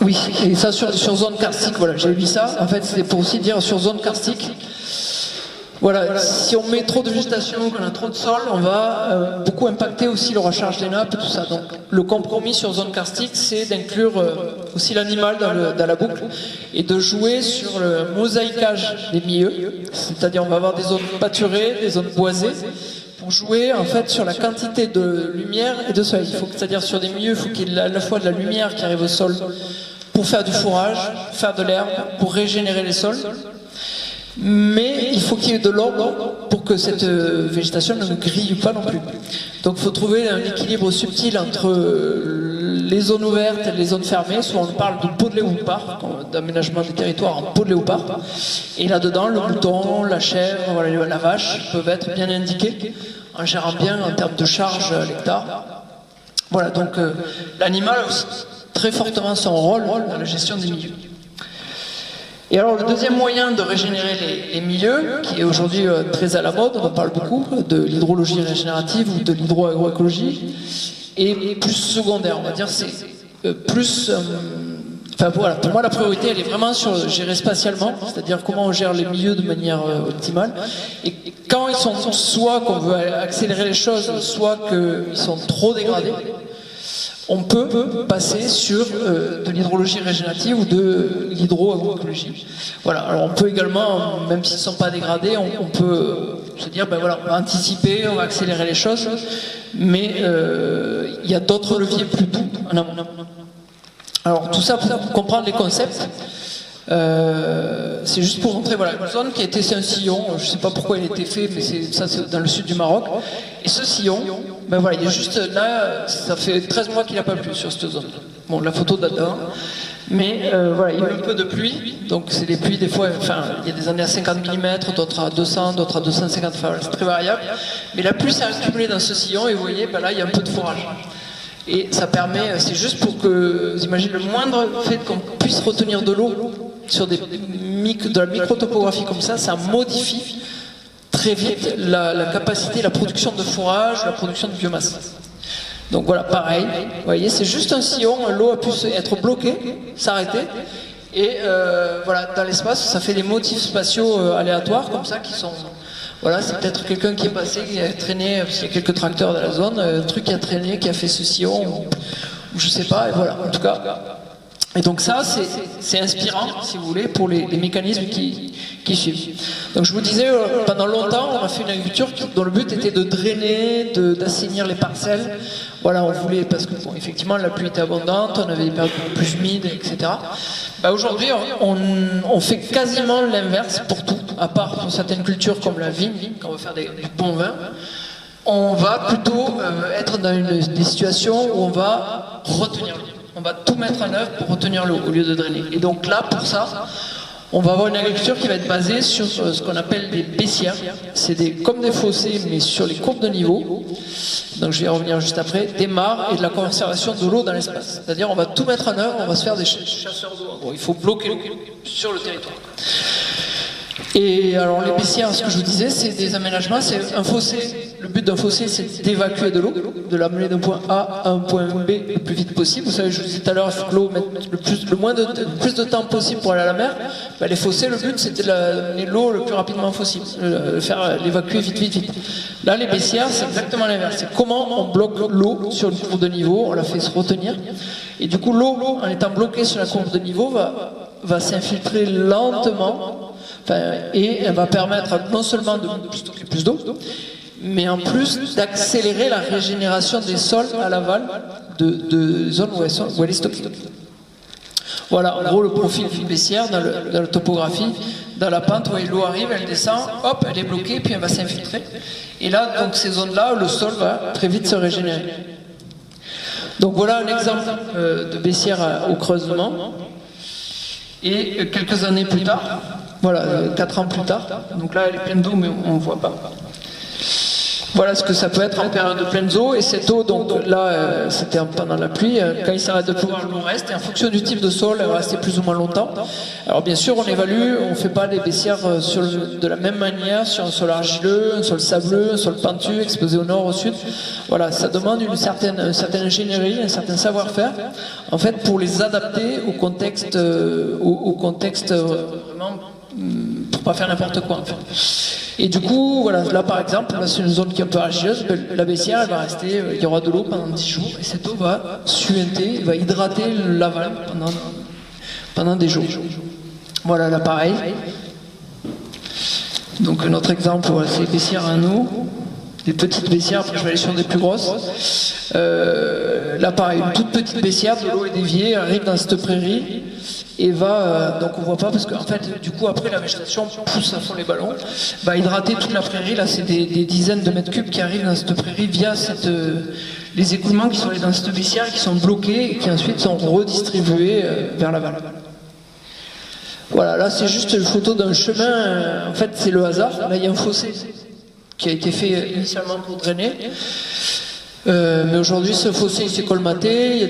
Oui, et ça sur zone karstique, voilà, j'ai mis ça, en fait c'est pour aussi dire sur zone karstique. Voilà, si on met trop de végétation, qu'on a trop de sol, on va beaucoup impacter aussi le recharge des nappes et tout ça. Donc le compromis sur zone karstique, c'est d'inclure aussi l'animal dans la boucle et de jouer sur le mosaïquage des milieux. C'est-à-dire on va avoir des zones pâturées, des zones boisées, pour jouer en fait sur la quantité de lumière et de soleil. C'est-à-dire sur des milieux, il faut qu'il y ait à la fois de la lumière qui arrive au sol pour faire du fourrage, faire de l'herbe, pour régénérer les sols. Mais il faut qu'il y ait de l'ombre pour que cette végétation ne grille pas non plus. Donc il faut trouver un équilibre subtil entre les zones ouvertes et les zones fermées. Soit on parle de peau de léopard, d'aménagement des territoires en peau de léopard. Et là-dedans, le mouton, la chèvre, voilà, la vache peuvent être bien indiqués en gérant bien en termes de charge à l'hectare. Voilà, donc l'animal a aussi très fortement son rôle dans la gestion des milieux. Et alors le deuxième moyen de régénérer les milieux, qui est aujourd'hui très à la mode, on en parle beaucoup, de l'hydrologie régénérative ou de l'hydroagroécologie, est plus secondaire, on va dire, c'est plus... Enfin voilà, pour moi la priorité elle est vraiment sur gérer spatialement, c'est-à-dire comment on gère les milieux de manière optimale. Et quand ils sont soit qu'on veut accélérer les choses, soit qu'ils sont trop dégradés, on peut passer sur de l'hydrologie régénérative ou de l'hydroagroécologie. Voilà. Alors on peut également, même s'ils ne sont pas dégradés, on peut se dire ben voilà, on va anticiper, on va accélérer les choses, mais il y a d'autres leviers plus doux en amont. Alors tout ça pour comprendre les concepts. C'est juste pour montrer voilà, une zone qui a été, c'est un sillon, je ne sais pas pourquoi il a été fait, mais c'est dans le sud du Maroc. Et ce sillon, ben voilà, il est juste là, ça fait 13 mois qu'il n'a pas plu sur cette zone. Bon, la photo date d'avant, mais voilà, il y a eu un peu de pluie, donc c'est des pluies des fois, enfin, il y a des années à 50 mm, d'autres à 200, d'autres à 250, enfin, c'est très variable. Mais la pluie s'est accumulée dans ce sillon et vous voyez, ben là, il y a un peu de fourrage. Et ça permet, c'est juste pour que, vous imaginez, le moindre fait qu'on puisse retenir de l'eau sur de la microtopographie comme ça modifie très vite la capacité, la production de fourrage, la production de biomasse. Donc voilà, pareil, vous voyez, c'est juste un sillon, l'eau a pu être bloquée, s'arrêter, et voilà, dans l'espace, ça fait des motifs spatiaux aléatoires comme ça qui sont... Voilà, c'est peut-être quelqu'un qui est passé, qui a traîné, parce qu'il y a quelques tracteurs dans la zone, un truc qui a traîné, qui a fait ce sillon, ou je sais pas, et voilà, en tout cas. Et donc ça, c'est inspirant, si vous voulez, pour les mécanismes qui suivent. Donc je vous disais, pendant longtemps, on a fait une agriculture dont le but était de drainer, d'assainir les parcelles. Voilà, on voulait, parce que bon, effectivement, la pluie était abondante, on avait des périodes plus humides, etc. Bah, aujourd'hui, on fait quasiment l'inverse pour tout, à part pour certaines cultures comme la vigne, quand on veut faire du bon vin. On va plutôt être dans des situations où on va retenir l'eau. On va tout mettre en œuvre pour retenir l'eau au lieu de drainer. Et donc là, pour ça, on va avoir une agriculture qui va être basée sur ce qu'on appelle des baissières. C'est comme des fossés, mais sur les courbes de niveau. Donc je vais y revenir juste après. Des mares et de la conservation de l'eau dans l'espace. C'est-à-dire on va tout mettre en œuvre, on va se faire des chasseurs d'eau. Bon, il faut bloquer l'eau sur le territoire. Et alors les baissières, ce que je vous disais, c'est des aménagements, c'est un fossé. Le but d'un fossé, c'est d'évacuer de l'eau, de l'amener d'un point A à un point B le plus vite possible. Vous savez, je vous disais tout à l'heure, il faut que l'eau mette le plus de temps possible pour aller à la mer. Ben, les fossés, le but, c'était d'amener l'eau le plus rapidement possible, faire l'évacuer vite. Là, les baissières, c'est exactement l'inverse. C'est comment on bloque l'eau sur une courbe de niveau, on la fait se retenir. Et du coup, l'eau, en étant bloquée sur la courbe de niveau, va s'infiltrer lentement. Et elle va permettre non seulement de stocker plus d'eau, mais en plus d'accélérer la régénération des sols à l'aval de zones où elle est stockée. Voilà, en gros, le profil d'une baissière dans la topographie, dans la pente où l'eau arrive, elle descend, hop, elle est bloquée, puis elle va s'infiltrer. Et là, donc ces zones-là, le sol va très vite se régénérer. Donc voilà un exemple de baissière au creusement. Et quelques années plus tard, voilà, 4 ans plus tard, donc là elle est pleine d'eau mais on ne voit pas. Voilà ce que ça peut être en période de pleine eau, et cette eau, donc là c'était pendant la pluie, quand il s'arrête de pleuvoir, l'eau reste, et en fonction du type de sol, elle va rester plus ou moins longtemps. Alors bien sûr on évalue, on ne fait pas des baissières de la même manière sur un sol argileux, un sol sableux, un sol pentu, exposé au nord, au sud. Voilà, ça demande une certaine ingénierie, un certain savoir-faire, en fait pour les adapter au contexte, vraiment, pour pas faire n'importe quoi en fait. Et du coup, voilà, là par exemple, là c'est une zone qui est un peu argileuse, la baissière elle va rester, il y aura de l'eau pendant 10 jours, et cette eau va suinter, va hydrater l'aval pendant des jours. Voilà, là pareil. Donc notre exemple, voilà, c'est les baissières à nous, des petites baissières, après je vais aller sur des plus grosses. Là pareil, une toute petite baissière, de l'eau est déviée, arrive dans cette prairie, et va, donc on voit pas parce qu'en fait du coup après la végétation pousse à fond les ballons, va hydrater toute la prairie. Là c'est des dizaines de mètres cubes qui arrivent dans cette prairie via les écoulements qui sont dans cette baissière, qui sont bloqués et qui ensuite sont redistribués vers l'aval. Voilà, là c'est juste une photo d'un chemin, en fait c'est le hasard, là il y a un fossé qui a été fait initialement pour drainer. Mais aujourd'hui ce fossé il s'est colmaté, il y a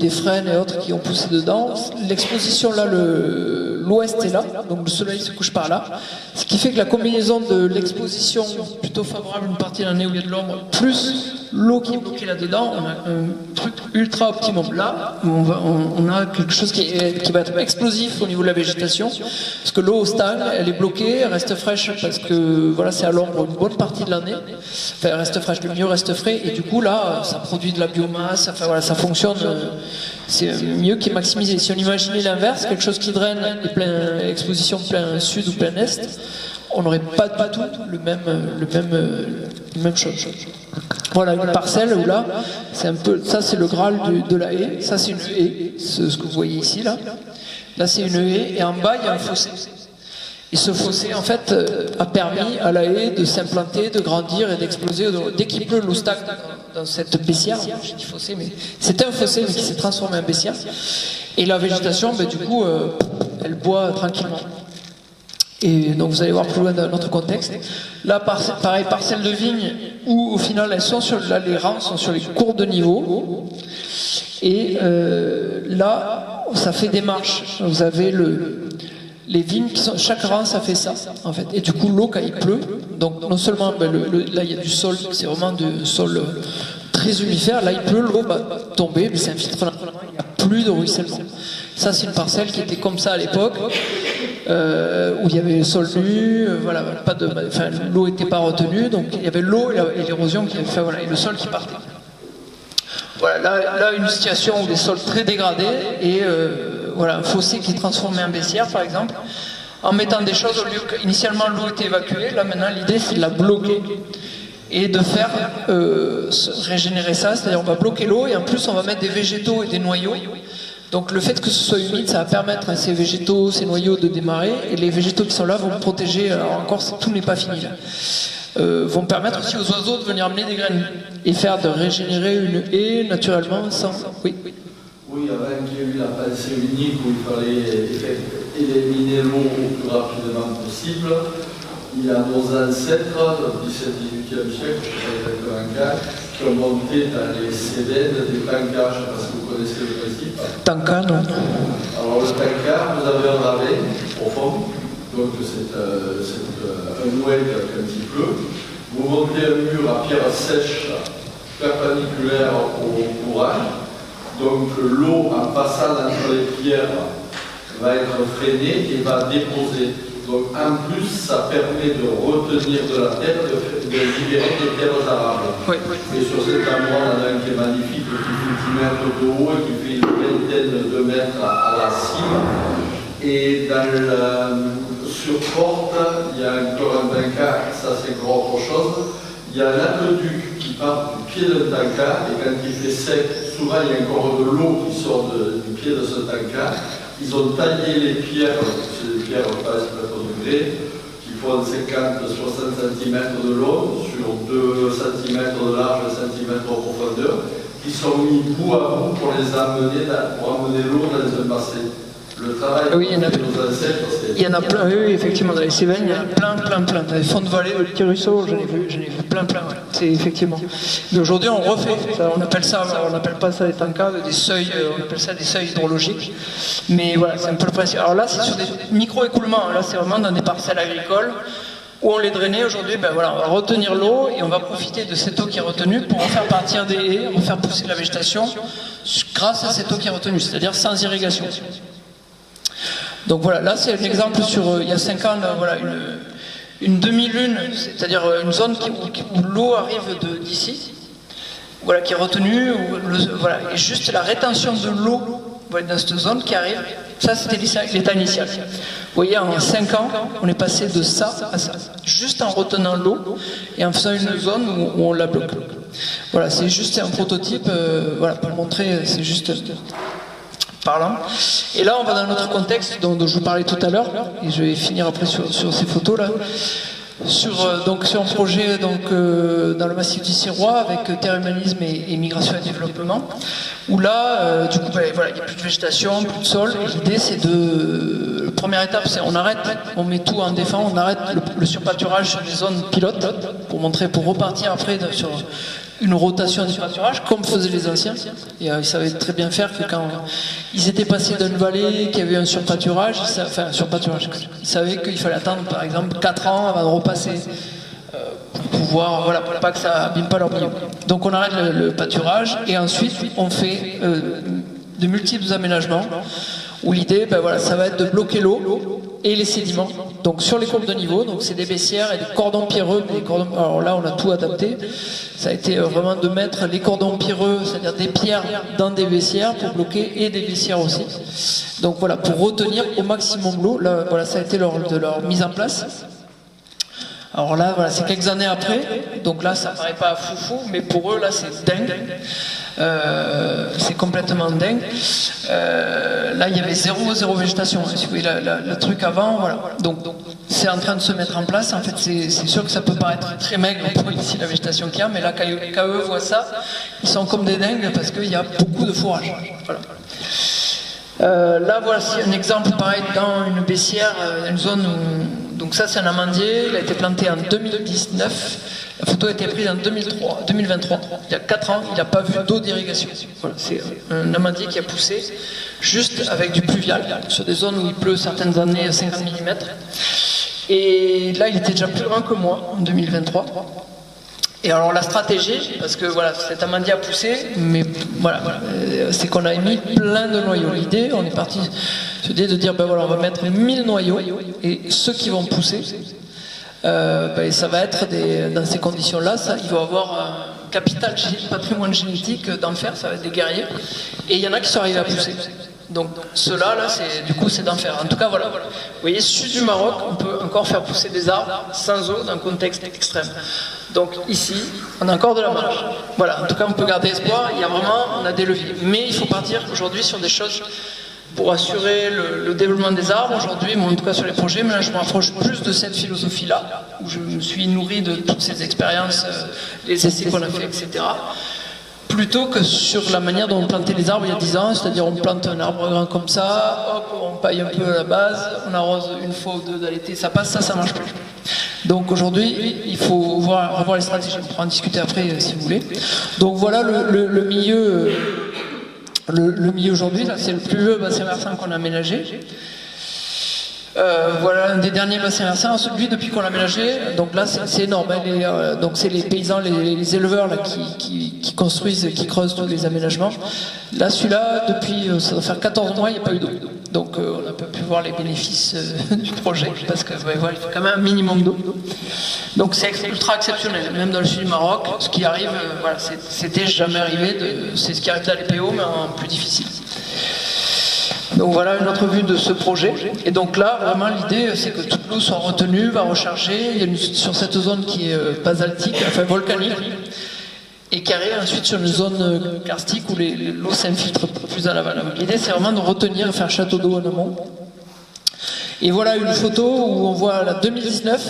des frênes et autres qui ont poussé dedans. L'exposition là, l'ouest est là, donc le soleil se couche par là, ce qui fait que la combinaison de l'exposition plutôt favorable une partie de l'année où il y a de l'ombre, plus l'eau qui est bloquée là-dedans, on a un truc ultra optimum. Là, on a quelque chose qui va être explosif au niveau de la végétation, parce que l'eau stagne, elle est bloquée, elle reste fraîche parce que voilà, c'est à l'ombre une bonne partie de l'année. Enfin, elle reste fraîche, le mieux reste frais, et du coup là, ça produit de la biomasse, enfin voilà, ça fonctionne, c'est mieux qui est maximisé. Si on imaginait l'inverse, quelque chose qui draine exposition plein sud ou plein est, on n'aurait pas du tout le même chose. Voilà une parcelle où là, c'est un peu, ça c'est le Graal de la haie, ça c'est une haie, ce que vous voyez ici là. Là c'est une haie, et en bas il y a un fossé. Et ce fossé en fait a permis à la haie de s'implanter, de grandir et d'exploser. Dès qu'il pleut, l'eau stagne dans cette baissière. J'ai dit fossé, mais c'était un fossé mais qui s'est transformé en baissière. Et la végétation, du coup, elle boit tranquillement. Et donc vous allez voir plus loin dans notre contexte. Là, pareil, parcelle de vigne où au final elles sont les rangs sont sur les courbes de niveau. Et là, ça fait des marches. Vous avez les vignes qui sont, chaque rang ça fait ça en fait. Et du coup l'eau quand il pleut, donc non seulement là il y a du sol, c'est vraiment du sol très humifère, là il pleut, l'eau va tomber, mais c'est un filtre, il n'y a plus de ruissellement. Ça c'est une parcelle qui était comme ça à l'époque, où il y avait le sol nu, voilà, pas de, enfin, l'eau n'était pas retenue, donc il y avait l'eau et l'érosion qui avait fait, voilà, et le sol qui partait. Voilà, là une situation où des sols très dégradés et voilà, un fossé qui est transformé en baissière par exemple, en mettant des choses au lieu qu'initialement l'eau était évacuée, là maintenant l'idée c'est de la bloquer et de faire régénérer ça, c'est-à-dire on va bloquer l'eau et en plus on va mettre des végétaux et des noyaux. Donc le fait que ce soit humide, ça va permettre à ces végétaux, ces noyaux de démarrer, et les végétaux qui sont là vont protéger, alors encore tout n'est pas fini là. Vont permettre aussi aux oiseaux de venir amener des graines et faire de régénérer une haie naturellement sans... Oui. Oui, avant qu'il y ait eu la pensée unique où il fallait éliminer l'eau au plus rapidement possible, il y a nos ancêtres du 17e siècle, qui ont monté dans les Cévennes des tankas, je ne sais pas si vous connaissez le principe. Tanka, non. Alors le tanka, vous avez un ravin au fond, Donc c'est un oued quand il pleut. Vous montez un mur à pierre sèche perpendiculaire au courant. Donc l'eau en passant entre les pierres va être freinée et va déposer. Donc en plus, ça permet de retenir de la terre, de libérer des terres arables. Oui. Et sur cet endroit, on en a un qui est magnifique, qui fait 10 mètres de haut et qui fait une vingtaine de mètres à la cime. Et sur Porte, il y a encore un tanka, ça c'est encore autre chose. Il y a un aqueduc qui part du pied d'un tanka et quand il fait sec, souvent il y a encore de l'eau qui sort du pied de ce tanka. Ils ont taillé les pierres, c'est des pierres pas au degré, qui font 50-60 cm de long sur 2 cm de large et 1 cm de profondeur, qui sont mis bout à bout pour les amener, pour amener l'eau dans un bassin. Le travail oui, il y en a, de nos ancêtres, c'est... Il y en a plein, oui, effectivement, dans les Cévennes, il y en a plein. Dans les fonds de vallée, le petit ruisseau, j'en ai vu plein, ouais. C'est effectivement. Mais aujourd'hui, on refait, on appelle pas ça des tankas, des seuils, on appelle ça des seuils hydrologiques. Mais voilà, c'est un peu le principe. Alors là, c'est sur des micro-écoulements, là, c'est vraiment dans des parcelles agricoles où on les drainait aujourd'hui, on va retenir l'eau et on va profiter de cette eau qui est retenue pour en faire partir des haies, en faire pousser de la végétation grâce à cette eau qui est retenue, c'est-à-dire sans irrigation. Donc voilà, là c'est un exemple sur, il y a 5 ans, là, voilà, une demi-lune, c'est-à-dire une zone où l'eau arrive d'ici, voilà, qui est retenue, voilà, et juste la rétention de l'eau voilà, dans cette zone qui arrive, ça c'était l'état initial. Vous voyez, en 5 ans, on est passé de ça à ça, juste en retenant l'eau et en faisant une zone où on la bloque. Voilà, c'est juste un prototype, voilà, pour montrer, c'est juste... parlant. Et là, on va dans notre contexte dont je vous parlais tout à l'heure, et je vais finir après sur ces photos-là. Sur un projet dans le massif du Sirois avec terre humanisme et migration et développement, où là, du coup, voilà, il n'y a plus de végétation, plus de sol. L'idée, c'est la première étape, c'est on arrête, on met tout en défense, on arrête le surpâturage sur des zones pilotes pour repartir après sur une rotation du pâturage, comme faisaient les anciens. Et ils savaient très bien faire que quand ils étaient passés d'une vallée qui avait un surpâturage, ils savaient qu'il fallait attendre par exemple 4 ans avant de repasser pour pouvoir, voilà, pour pas que ça abîme pas leur milieu. Donc on arrête le pâturage et ensuite on fait de multiples aménagements où l'idée, voilà, ça va être de bloquer l'eau et les sédiments. Donc sur les courbes de niveau, donc c'est des baissières et des cordons pierreux. Alors là, on a tout adapté. Ça a été vraiment de mettre les cordons pierreux, c'est-à-dire des pierres dans des baissières pour bloquer et des baissières aussi. Donc voilà, pour retenir au maximum l'eau. Là, voilà, ça a été leur mise en place. Alors là, voilà, c'est quelques années après, donc là, ça paraît pas foufou, mais pour eux, là, c'est dingue. C'est complètement dingue. Là, il y avait zéro végétation. Si vous voyez le truc avant, voilà. Donc, c'est en train de se mettre en place. En fait, c'est sûr que ça peut paraître très maigre pour ici la végétation qu'il y a, mais là, quand eux voient ça, ils sont comme des dingues parce qu'il y a beaucoup de fourrage. Voilà. Là, voici un exemple pareil dans une baissière, une zone où, donc ça c'est un amandier, il a été planté en 2019, la photo a été prise en 2023, il y a 4 ans, il n'a pas vu d'eau d'irrigation. Voilà, c'est un amandier qui a poussé juste avec du pluvial, sur des zones où il pleut certaines années à 50 mm. Et là il était déjà plus grand que moi en 2023. Et alors la stratégie, parce que voilà, cet amandier a poussé, mais voilà, c'est qu'on a mis plein de noyaux. L'idée, on est parti de dire, voilà, on va mettre 1000 noyaux, et ceux qui vont pousser, ça va être dans ces conditions-là, il va avoir un capital patrimoine génétique d'enfer, ça va être des guerriers, et il y en a qui sont arrivés à pousser. Donc ceux-là, c'est d'enfer. En tout cas, voilà. Vous voyez, sud du Maroc, on peut encore faire pousser des arbres sans eau dans un contexte extrême. Donc ici, on a encore de la marge. Voilà, en tout cas, on peut garder espoir. On a des leviers. Mais il faut partir aujourd'hui sur des choses pour assurer le développement des arbres. Aujourd'hui, en tout cas sur les projets, mais là, je me rapproche plus de cette philosophie-là, où je me suis nourri de toutes ces expériences, les essais qu'on a fait, etc., plutôt que sur la manière dont on plantait les arbres il y a 10 ans, c'est-à-dire on plante un arbre grand comme ça, hop, on paille un peu à la base, on arrose une fois ou deux dans l'été, ça passe, ça marche plus. Donc aujourd'hui, il faut revoir les stratégies, on pourra en discuter après si vous voulez. Donc voilà le milieu, le milieu aujourd'hui, c'est le plus vieux bassin versant qu'on a aménagé. Voilà un des derniers bassins versants. Celui depuis qu'on l'a aménagé, donc là c'est énorme. Donc c'est les paysans, les éleveurs là, qui construisent, qui creusent tous les aménagements. Là celui-là, depuis ça doit faire 14 mois, il n'y a pas eu d'eau. Donc on n'a pas pu voir les bénéfices du projet parce que voilà, il faut quand même un minimum d'eau. Donc c'est ultra exceptionnel, même dans le sud du Maroc, ce qui arrive, voilà, c'était jamais arrivé. C'est ce qui arrive dans les PO, mais en plus difficile. Donc voilà une autre vue de ce projet. Et donc là, vraiment l'idée, c'est que toute l'eau soit retenue, va recharger. Il y a sur cette zone qui est basaltique, enfin volcanique, et qui arrive ensuite sur une zone karstique où l'eau s'infiltre plus à l'aval. L'idée, c'est vraiment de retenir, faire château d'eau en amont. Et voilà une photo où on voit la 2019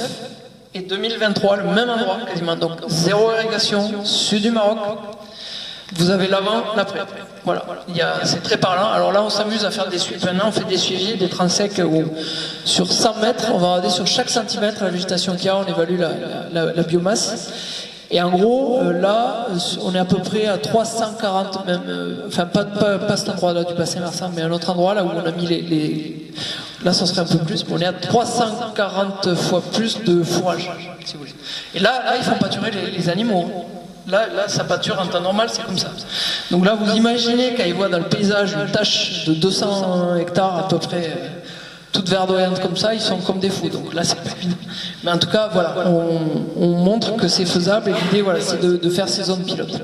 et 2023, le même endroit quasiment. Donc zéro irrigation, sud du Maroc. Vous avez l'avant, l'après. Voilà, c'est très parlant. Alors là, on s'amuse à faire des suivis. Maintenant, on fait des suivis, des transects où sur 100 mètres, on va regarder sur chaque centimètre la végétation qu'il y a, on évalue la biomasse. Et en gros, là, on est à peu près à 340, même, enfin pas cet endroit-là du bassin versant, mais un autre endroit là où on a mis là, ça serait un peu plus, mais on est à 340 fois plus de fourrage, si vous voulez. Et là ils font pâturer les animaux. Là, ça pâture en temps normal, c'est comme ça. Donc là, vous imaginez quand ils voient dans le paysage une tache de 200 hectares à peu près, toute verdoyante comme ça, ils sont comme des fous. Donc là, c'est pas évident. Mais en tout cas, voilà, on montre que c'est faisable et l'idée, voilà, c'est de faire ces zones pilotes.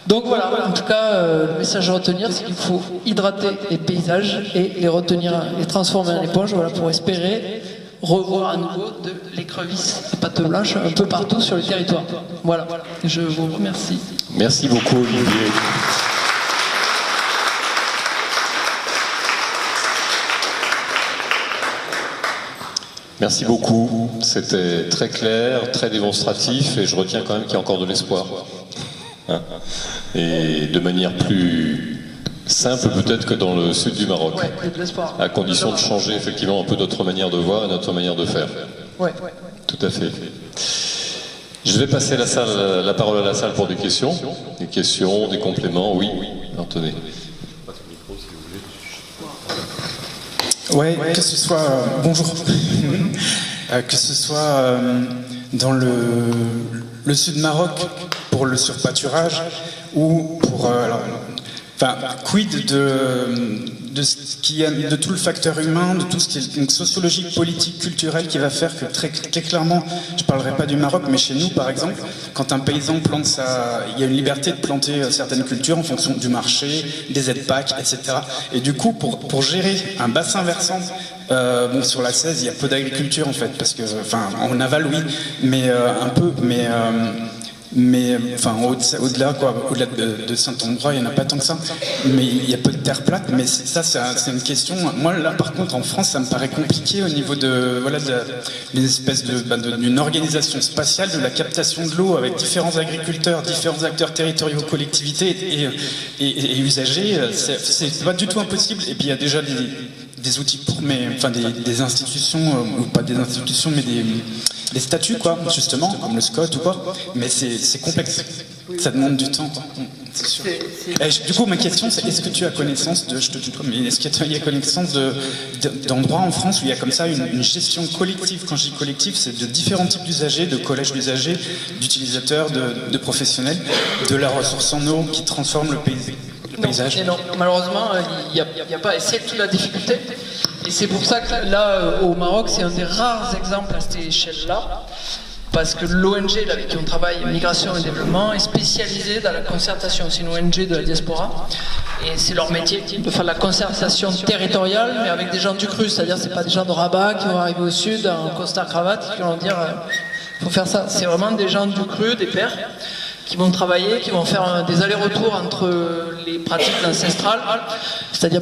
Donc voilà, en tout cas, le message à retenir, c'est qu'il faut hydrater les paysages et les retenir, les transformer en éponge, voilà, pour espérer revoir à nouveau de l'écrevisse à pattes blanches un peu partout sur le territoire. Voilà, je vous remercie. Merci beaucoup, Olivier. Merci beaucoup, c'était très clair, très démonstratif, et je retiens quand même qu'il y a encore de l'espoir. Hein, et de manière plus simple peut-être que dans le sud du Maroc, à condition de changer effectivement un peu notre manière de voir et notre manière de faire. Ouais. Tout à fait. Je vais passer la parole à la salle pour des questions, des compléments. Oui, Anthony. Ouais, que ce soit bonjour, que ce soit dans le sud Maroc pour le surpâturage ou pour quid de ce qui est, de tout le facteur humain, de tout ce qui est donc, sociologique, politique, culturel, qui va faire que très clairement, je ne parlerai pas du Maroc, mais chez nous par exemple, quand un paysan plante il y a une liberté de planter certaines cultures en fonction du marché, des aides PAC, etc. Et du coup, pour gérer un bassin versant, sur la 16, il y a peu d'agriculture en fait, parce que, en aval oui, mais un peu, mais au-delà de Saint-Ambrois, il n'y en a pas tant que ça, mais il y a peu de terre plate. Mais ça, c'est une question. Moi là, par contre, en France, ça me paraît compliqué au niveau de les espèces d'une organisation spatiale de la captation de l'eau avec différents agriculteurs, différents acteurs territoriaux, collectivités et usagers. C'est pas du tout impossible. Et puis il y a déjà des outils des institutions, ou pas des institutions, mais des statuts, quoi, justement, comme le SCOT ou quoi. Mais c'est complexe. Ça demande du temps. C'est sûr. Du coup, ma question, c'est est-ce que tu as connaissance de, je te tutoie, mais est-ce que tu as connaissance d'endroits en France où il y a comme ça une gestion collective? Quand je dis collective, c'est de différents types d'usagers, de collèges d'usagers, d'utilisateurs, de professionnels, de la ressource en eau qui transforme le paysage. Non, malheureusement, il n'y a pas. Et c'est toute la difficulté. Et c'est pour ça que là, au Maroc, c'est un des rares exemples à cette échelle-là. Parce que l'ONG avec qui on travaille, Migration et Développement, est spécialisée dans la concertation. C'est une ONG de la diaspora. Et c'est leur métier de faire la concertation territoriale, mais avec des gens du cru. C'est-à-dire, c'est pas des gens de Rabat qui vont arriver au sud en costard-cravate qui vont dire faut faire ça. C'est vraiment des gens du cru, des pères, qui vont travailler, qui vont faire des allers-retours entre les pratiques ancestrales, c'est-à-dire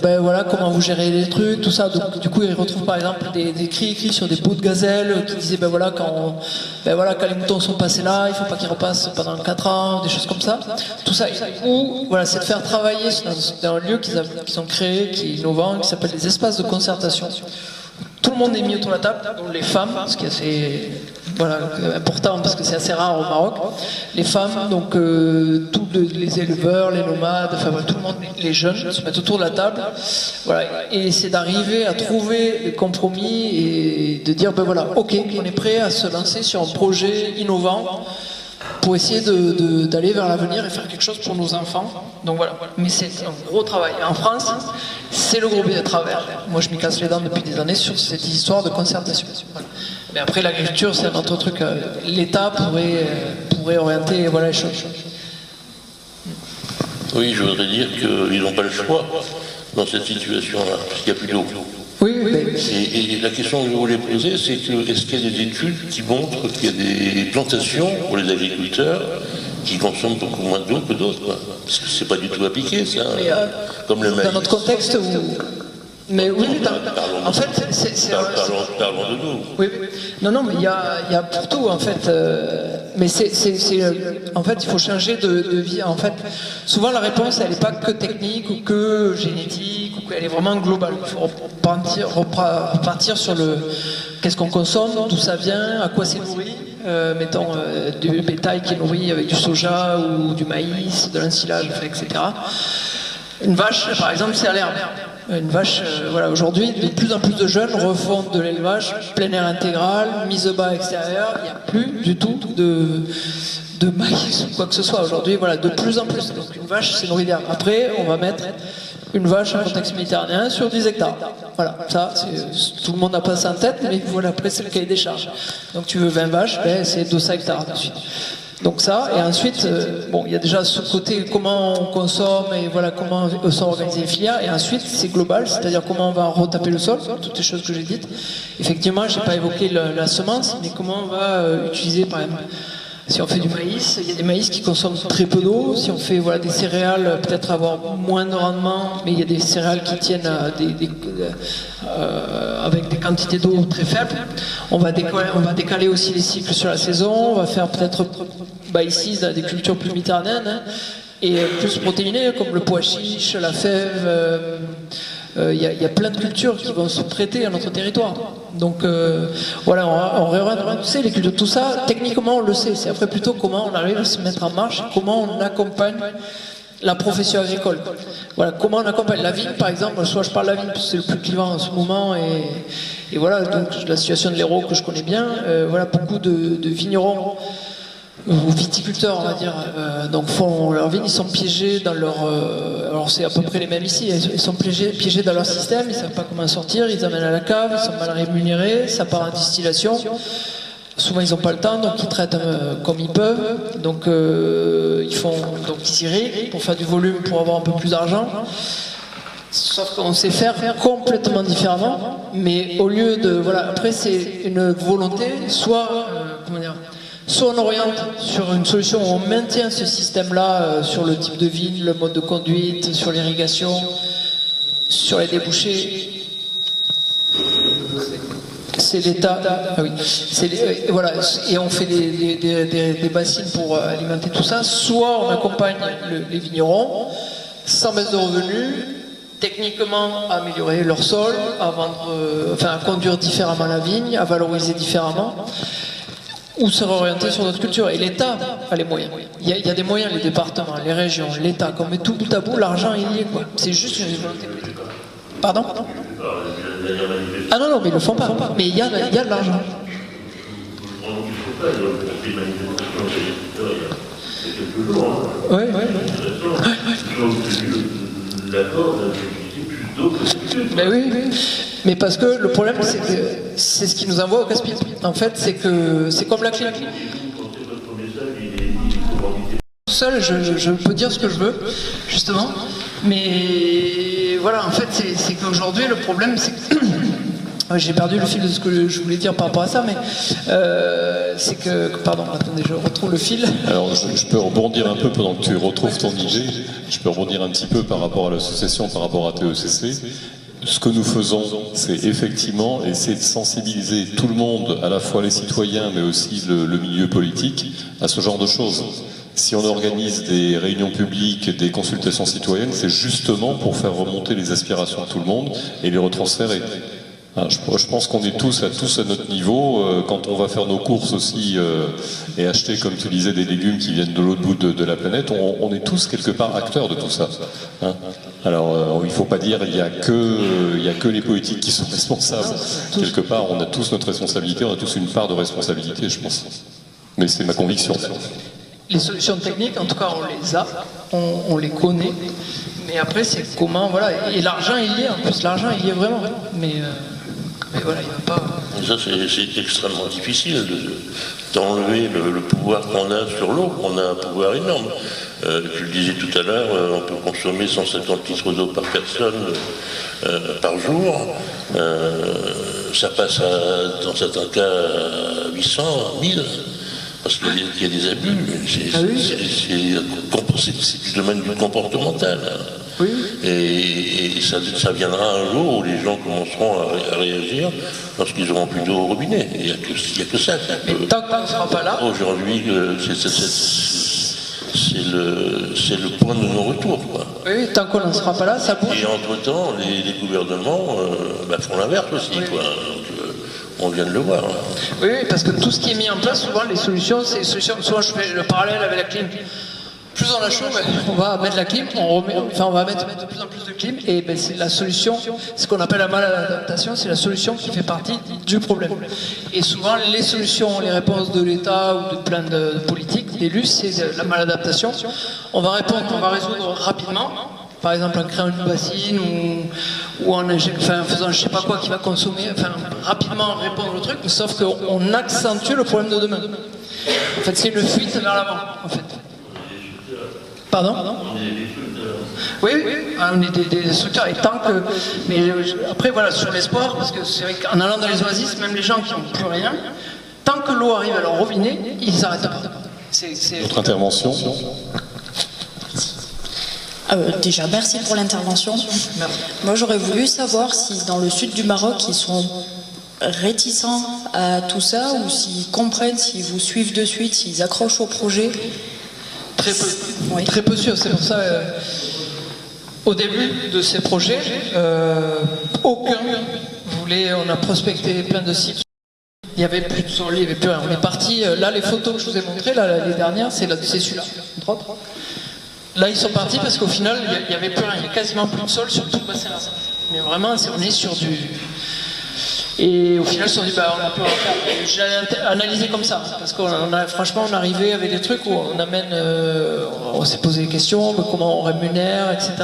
comment vous gérez les trucs, tout ça. Donc du coup ils retrouvent par exemple des cris écrits sur des peaux de gazelle qui disaient quand les moutons sont passés là, il faut pas qu'ils repassent pendant 4 ans, des choses comme ça. Tout ça, c'est de faire travailler dans un lieu qu'ils ont créé, qui est innovant, qui s'appelle les espaces de concertation. tout le monde est mis autour de la table, donc les femmes, ce qui est assez important parce que c'est assez rare au Maroc. Les femmes, donc tous les éleveurs, les nomades, enfin voilà, tout le monde, les jeunes se mettent autour de la table, voilà, et c'est d'arriver à trouver des compromis et de dire ben voilà, ok, on est prêt à se lancer sur un projet innovant pour essayer d'aller vers l'avenir et faire quelque chose pour nos enfants. Donc voilà, mais c'est un gros travail. En France, c'est le gros billet de travers. Moi, je m'y casse les dents depuis des années sur cette histoire de concertation. Voilà. Mais après, l'agriculture, c'est un autre truc. L'État pourrait orienter les choses. Oui, je voudrais dire qu'ils n'ont pas le choix dans cette situation-là, parce qu'il n'y a plus d'eau. Oui. Et la question que je voulais poser, c'est que est-ce qu'il y a des études qui montrent qu'il y a des plantations pour les agriculteurs qui consomment beaucoup moins d'eau que d'autres, quoi. Parce que c'est pas du tout appliqué, ça. Mais, comme le maïs. Dans notre contexte où... Mais oui, en fait, parlons de l'eau. Oui. Non, mais il y a pour tout, en fait. Mais en fait, il faut changer de vie. En fait, souvent la réponse, elle n'est pas que technique ou que génétique, ou qu'elle est vraiment globale. Il faut repartir sur le qu'est-ce qu'on consomme, d'où ça vient, à quoi c'est nourri. Mettons du bétail qui est nourri avec du soja ou du maïs, de l'ensilage, etc. Une vache, par exemple, c'est à l'herbe. Une vache, voilà, aujourd'hui, de plus en plus de jeunes refont de l'élevage plein air intégral, mise bas extérieur. Il n'y a plus du tout de maïs ou quoi que ce soit. Aujourd'hui, voilà, de plus en plus. Donc une vache, c'est nourri d'herbe. Après, on va mettre une vache en contexte méditerranéen sur 10 hectares. Voilà, ça, tout le monde n'a pas ça en tête, mais voilà, après, c'est le cahier des charges. Donc tu veux 20 vaches, ben, c'est 200 hectares de suite. Donc ça, et ensuite, il y a déjà ce côté comment on consomme et voilà comment sont organisées les filières, et ensuite c'est global, c'est-à-dire comment on va retaper le sol, toutes les choses que j'ai dites. Effectivement, je n'ai pas évoqué la semence, mais comment on va utiliser, par exemple, si on fait du maïs, il y a des maïs qui consomment très peu d'eau. Si on fait des céréales, peut-être avoir moins de rendement, mais il y a des céréales qui tiennent avec des quantités d'eau très faibles. On va décaler aussi les cycles sur la saison. On va faire peut-être ici des cultures plus méditerranéennes et plus protéinées, comme le pois chiche, la fève. Il y a plein de cultures qui vont se prêter à notre territoire. Donc voilà, on réoriente les cultures. Tout ça, techniquement, on le sait. C'est après plutôt comment on arrive à se mettre en marche, comment on accompagne la profession agricole. Voilà, comment on accompagne la vigne, par exemple. Soit je parle de la vigne, parce que c'est le plus clivant en ce moment, et voilà, donc la situation de l'Hérault que je connais bien. Voilà, beaucoup de vignerons ou viticulteurs, on va dire, donc font leur vigne, ils sont piégés dans leur... alors c'est à peu près les mêmes ici, ils sont piégés dans leur système, ils ne savent pas comment sortir, ils amènent à la cave, ils sont mal rémunérés, ça part en distillation. Souvent ils n'ont pas le temps, donc ils traitent comme ils peuvent, donc ils irriguent pour faire du volume, pour avoir un peu plus d'argent. Sauf qu'on sait faire complètement différemment, mais au lieu de... Voilà, après c'est une volonté, soit on oriente sur une solution où on maintient ce système-là sur le type de vigne, le mode de conduite, sur l'irrigation, sur les débouchés. C'est l'État. Ah oui. Voilà, et on fait des bassines pour alimenter tout ça. Soit on accompagne les vignerons sans baisse de revenus, techniquement à améliorer leur sol, à conduire différemment la vigne, à valoriser différemment. Ou se réorienter sur notre culture. Et l'État a les moyens. Il y a des moyens, les départements, les régions, l'État, comme met tout bout à bout, l'argent il y est, quoi. C'est juste une volonté politique. Pardon ? Ah non, mais ils le font pas. Mais il y a de l'argent. Oui. Mais oui. Mais parce que le problème, c'est que c'est ce qui nous envoie au casse-pied. En fait, c'est comme la clé. Seul, je peux dire ce que je veux, justement. Mais voilà, en fait, c'est qu'aujourd'hui, le problème, c'est que... J'ai perdu le fil de ce que je voulais dire par rapport à ça, mais c'est que... Pardon, attendez, je retrouve le fil. Alors, je peux rebondir un peu pendant que tu retrouves ton idée. Je peux rebondir un petit peu par rapport à l'association, par rapport à TECC. Ce que nous faisons, c'est effectivement essayer de sensibiliser tout le monde, à la fois les citoyens, mais aussi le milieu politique, à ce genre de choses. Si on organise des réunions publiques, des consultations citoyennes, c'est justement pour faire remonter les aspirations de tout le monde et les retransférer. Je pense qu'on est tous à notre niveau. Quand on va faire nos courses aussi et acheter, comme tu disais, des légumes qui viennent de l'autre bout de la planète, on est tous quelque part acteurs de tout ça. Hein. Alors, il ne faut pas dire il y a que les politiques qui sont responsables. Quelque part, on a tous notre responsabilité, on a tous une part de responsabilité, je pense. Mais c'est ma conviction. Les solutions techniques, en tout cas, on les a, on les connaît. Mais après, c'est comment, voilà. Et l'argent, il y est, en plus, l'argent, il y est vraiment. Mais voilà, il ne va pas... Ça, c'est extrêmement difficile d'enlever le pouvoir qu'on a sur l'eau. On a un pouvoir énorme. Tu le disais tout à l'heure, on peut consommer 150 litres d'eau par personne par jour. Ça passe, dans certains cas, à 800, 1000. Parce qu'il y a des abus, c'est du domaine du comportemental. Oui. Et ça viendra un jour où les gens commenceront à réagir lorsqu'ils auront plus d'eau au robinet. Il n'y a que ça. Mais tant qu'on ne sera pas là... Aujourd'hui, c'est le point de non-retour. Oui, tant qu'on n'en sera pas là, ça bouge. Et entre-temps, les gouvernements font l'inverse aussi. Quoi. On vient de le voir. Oui, parce que tout ce qui est mis en place, souvent les solutions, c'est les solutions. Souvent, je fais le parallèle avec la clim. Plus on a chaud, on va mettre la clim, on va mettre de plus en plus de clim, et c'est la solution, ce qu'on appelle la maladaptation, c'est la solution qui fait partie du problème. Et souvent, les solutions, les réponses de l'État ou de plein de politiques, d'élus, c'est la maladaptation. On va résoudre rapidement. Par exemple, en créant une bassine ou en faisant je sais pas quoi qui va consommer, rapidement répondre au truc, sauf qu'on accentue le problème de demain. En fait, c'est une fuite vers l'avant, en fait. Pardon ? Oui, on est des destructeurs. Et tant que, mais après, voilà, sur l'espoir, parce que c'est vrai qu'en allant dans les oasis, même les gens qui n'ont plus rien, tant que l'eau arrive à leur robinet, ils n'arrêtent pas. Votre intervention ? Déjà, merci pour l'intervention. Moi, j'aurais voulu savoir si dans le sud du Maroc, ils sont réticents à tout ça ou s'ils comprennent, s'ils vous suivent de suite, s'ils accrochent au projet. Très peu. Oui. Très peu sûr. C'est pour ça, au début de ces projets, aucun voulait. On a prospecté plein de sites. Il n'y avait plus de sol, il n'y avait plus rien. On est parti. Là, les photos que je vous ai montrées, là, les dernières, c'est celui-là, entre autres. Là, ils sont partis parce qu'au final, il n'y avait plus rien. Il n'y a quasiment plus de sol sur tout le bassin. Mais vraiment, on est sur du... Et au final, ils se sont dit, on a plus rien à faire. J'ai analysé comme ça, parce qu'on franchement, on arrivait avec des trucs où on s'est posé des questions, comment on rémunère, etc.,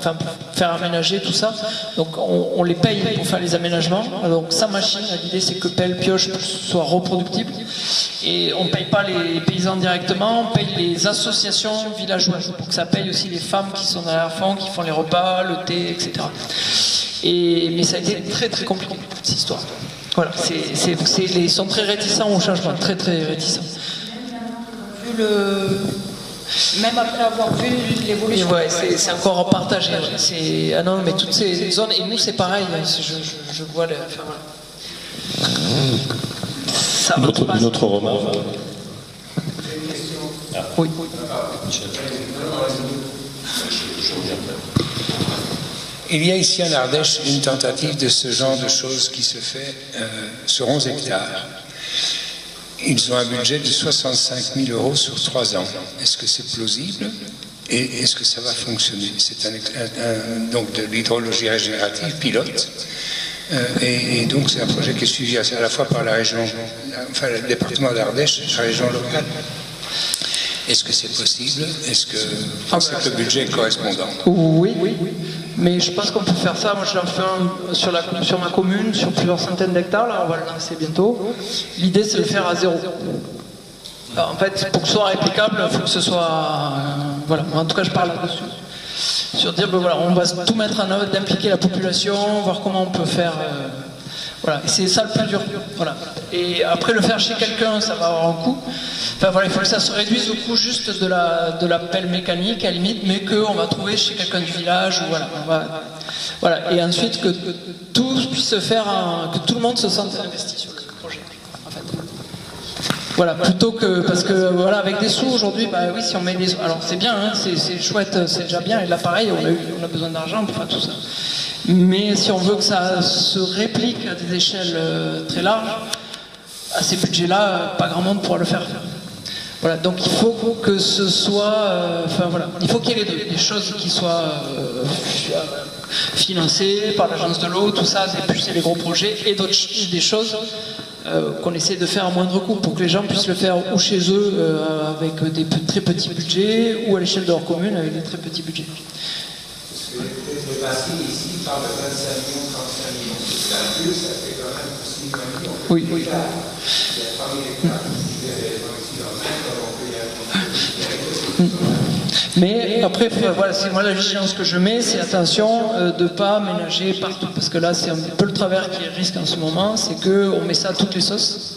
pour faire aménager tout ça. Donc, on les paye pour faire les aménagements. Donc, sa machine, l'idée, c'est que pelle, pioche soit reproductible. Et on ne paye pas les paysans directement, on paye les associations villageoises, pour que ça paye aussi les femmes qui sont dans l'arrière-fond, qui font les repas, le thé, etc. Mais ça a été très très compliqué, cette histoire. Voilà, ils sont très réticents au changement, très très réticents. Même après avoir vu l'évolution. Ouais, c'est encore partagé. Ah non, mais toutes ces zones, et nous c'est pareil, je vois le... Une autre remarque. Oui. Il y a ici en Ardèche une tentative de ce genre de choses qui se fait sur 11 hectares. Ils ont un budget de 65 000 € sur 3 ans. Est-ce que c'est plausible et est-ce que ça va fonctionner? C'est donc de l'hydrologie régénérative pilote. Et donc c'est un projet qui est suivi à la fois par la région, enfin le département d'Ardèche et la région locale. Est-ce que c'est possible? Est-ce que le budget est correspondant? Oui, mais je pense qu'on peut faire ça. Moi je l'en fais sur ma commune, sur plusieurs centaines d'hectares, là on va le lancer bientôt. L'idée c'est de le faire à zéro. Alors, en fait, pour que ce soit réplicable, il faut que ce soit... voilà, en tout cas je parle là-dessus. Sur dire, on va tout mettre en œuvre, d'impliquer la population, voir comment on peut faire... voilà, et c'est ça le plus dur. Voilà. Et après, le faire chez quelqu'un, ça va avoir un coût. Enfin voilà, il faut que ça se réduise au coût juste de la pelle mécanique, à la limite, mais qu'on va trouver chez quelqu'un du village. Voilà. Et ensuite, que tout puisse se faire, que tout le monde se sente investi sur le projet. En fait. Voilà, plutôt que... Parce que, voilà, avec des sous, aujourd'hui, oui, si on met des... Alors, c'est bien, hein, c'est chouette, c'est déjà bien. Et là, pareil, on a besoin d'argent pour faire tout ça. Mais si on veut que ça se réplique à des échelles très larges, à ces budgets-là, pas grand monde pourra le faire. Voilà, donc il faut que ce soit, il faut qu'il y ait les deux, des choses qui soient financées par l'agence de l'eau, tout ça, c'est les gros projets, et des choses qu'on essaie de faire à moindre coût pour que les gens puissent le faire ou chez eux avec des très petits budgets, ou à l'échelle de leur commune avec des très petits budgets. Parce que le passé ici parle de 25 millions, 35 millions. C'est un peu, ça fait quand même 6 millions. Oui. Il y a 3 000 hectares qui Mais après, voilà, c'est moi la vigilance que je mets, c'est attention de ne pas ménager partout, parce que là c'est un peu le travers qui risque en ce moment, c'est qu'on met ça à toutes les sauces.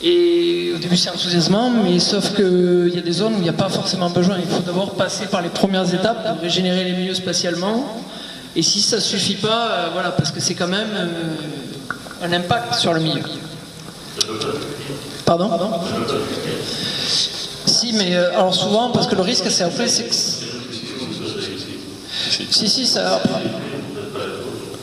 Et au début c'est enthousiasmant, mais sauf qu'il y a des zones où il n'y a pas forcément besoin. Il faut d'abord passer par les premières étapes, de régénérer les milieux spatialement. Et si ça ne suffit pas, voilà, parce que c'est quand même un impact sur le milieu. Pardon ? Si, mais alors souvent, parce que le risque c'est après, c'est que... Si, ça...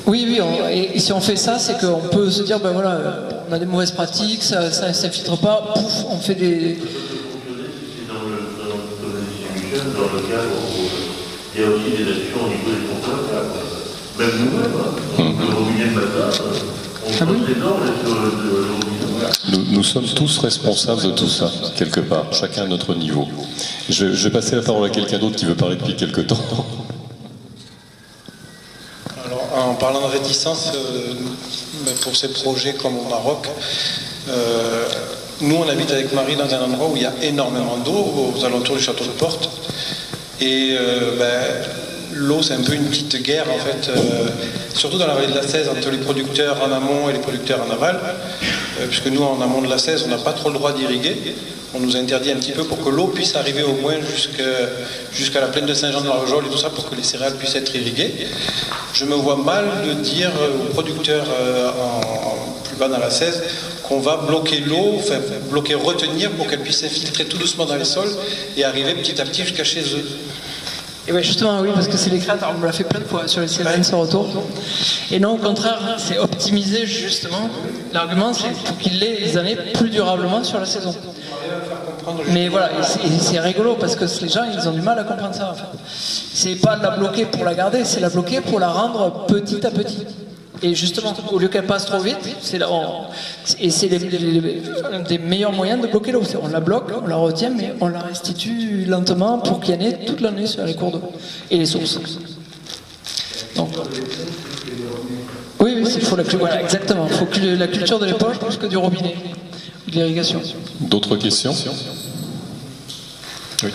Oui, et si on fait ça, c'est qu'on peut se dire, ben voilà, on a des mauvaises pratiques, ça filtre pas, pouf, on fait des... Dans le cadre où il y a aussi des actions au niveau des consommateurs. Même nous-mêmes, le robinet de matin, on pose des normes sur le robinet. Nous sommes tous responsables de tout ça, quelque part, chacun à notre niveau. Je vais passer la parole à quelqu'un d'autre qui veut parler depuis quelque temps. Alors, en parlant de réticence, pour ces projets comme au Maroc, nous on habite avec Marie dans un endroit où il y a énormément d'eau, aux alentours du château de Porte. Et l'eau, c'est un peu une petite guerre en fait, surtout dans la vallée de la Cèze, entre les producteurs en amont et les producteurs en aval, puisque nous en amont de la Cèze, on n'a pas trop le droit d'irriguer. On nous interdit un petit peu pour que l'eau puisse arriver au moins jusqu'à la plaine de Saint-Jean-de-la-Rejole et tout ça, pour que les céréales puissent être irriguées. Je me vois mal de dire aux producteurs plus bas dans la Cèze qu'on va bloquer l'eau, enfin retenir pour qu'elle puisse s'infiltrer tout doucement dans les sols et arriver petit à petit jusqu'à chez eux. Et oui, justement, oui, parce que c'est les crêtes, on me l'a fait plein de fois sur les CNN sur retour. Et non, au contraire, c'est optimiser justement. L'argument, c'est pour qu'ils les années plus durablement sur la saison. Mais voilà, et c'est rigolo parce que les gens, ils ont du mal à comprendre ça en fait. C'est pas de la bloquer pour la garder, c'est la bloquer pour la rendre petit à petit. Et justement, au lieu qu'elle passe trop vite, c'est un des meilleurs moyens de bloquer l'eau. On la bloque, on la retient, mais on la restitue lentement pour qu'il y en ait toute l'année sur les cours d'eau et les sources. Donc, oui, il faut voilà, exactement. Il faut que la culture de l'époque plus que du robinet, de l'irrigation. D'autres questions ? Oui.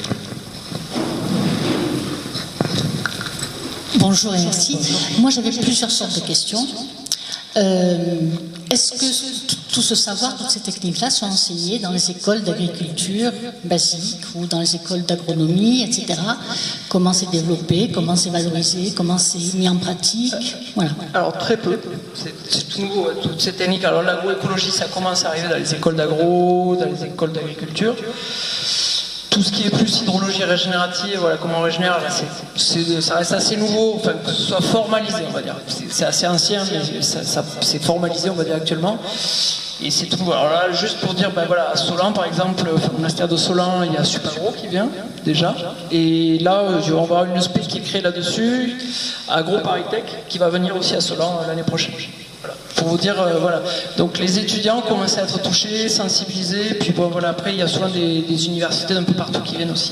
Bonjour et merci. Moi, j'avais plusieurs sortes de questions. Est-ce que tout ce savoir, toutes ces techniques-là sont enseignées dans les écoles d'agriculture basique ou dans les écoles d'agronomie, etc. Comment c'est développé, comment c'est valorisé, comment c'est mis en pratique? Voilà. Alors très peu. C'est tout nouveau, toutes ces techniques. Alors l'agroécologie, ça commence à arriver dans les écoles d'agro, dans les écoles d'agriculture. Tout ce qui est plus hydrologie régénérative, voilà, comment on régénère, là, ça reste assez nouveau, enfin, que ce soit formalisé, on va dire. C'est assez ancien, mais c'est formalisé, on va dire, actuellement. Et c'est tout nouveau. Alors là, juste pour dire, ben voilà, à Solan, par exemple, au monastère de Solan, il y a Supagro qui vient, déjà. Et là, on va avoir une spé qui est créée là-dessus, AgroParisTech, qui va venir aussi à Solan l'année prochaine. Voilà. Pour vous dire, voilà. Donc les étudiants commencent à être touchés, sensibilisés, puis bon, voilà, après il y a souvent des universités d'un peu partout qui viennent aussi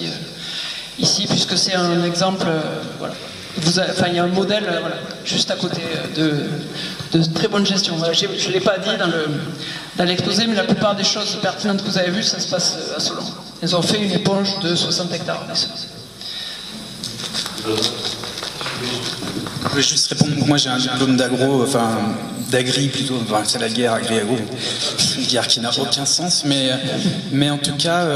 ici, puisque c'est un exemple, voilà. Il y a un modèle voilà, juste à côté de très bonne gestion. Voilà, je ne l'ai pas dit dans l'exposé, mais la plupart des choses pertinentes que vous avez vues, ça se passe à Solan. Ils ont fait une éponge de 60 hectares. Je vais juste répondre. Moi, j'ai un diplôme d'agro, enfin d'agri plutôt. Enfin, c'est la guerre agri-agro, une guerre qui n'a aucun sens. Mais en tout cas,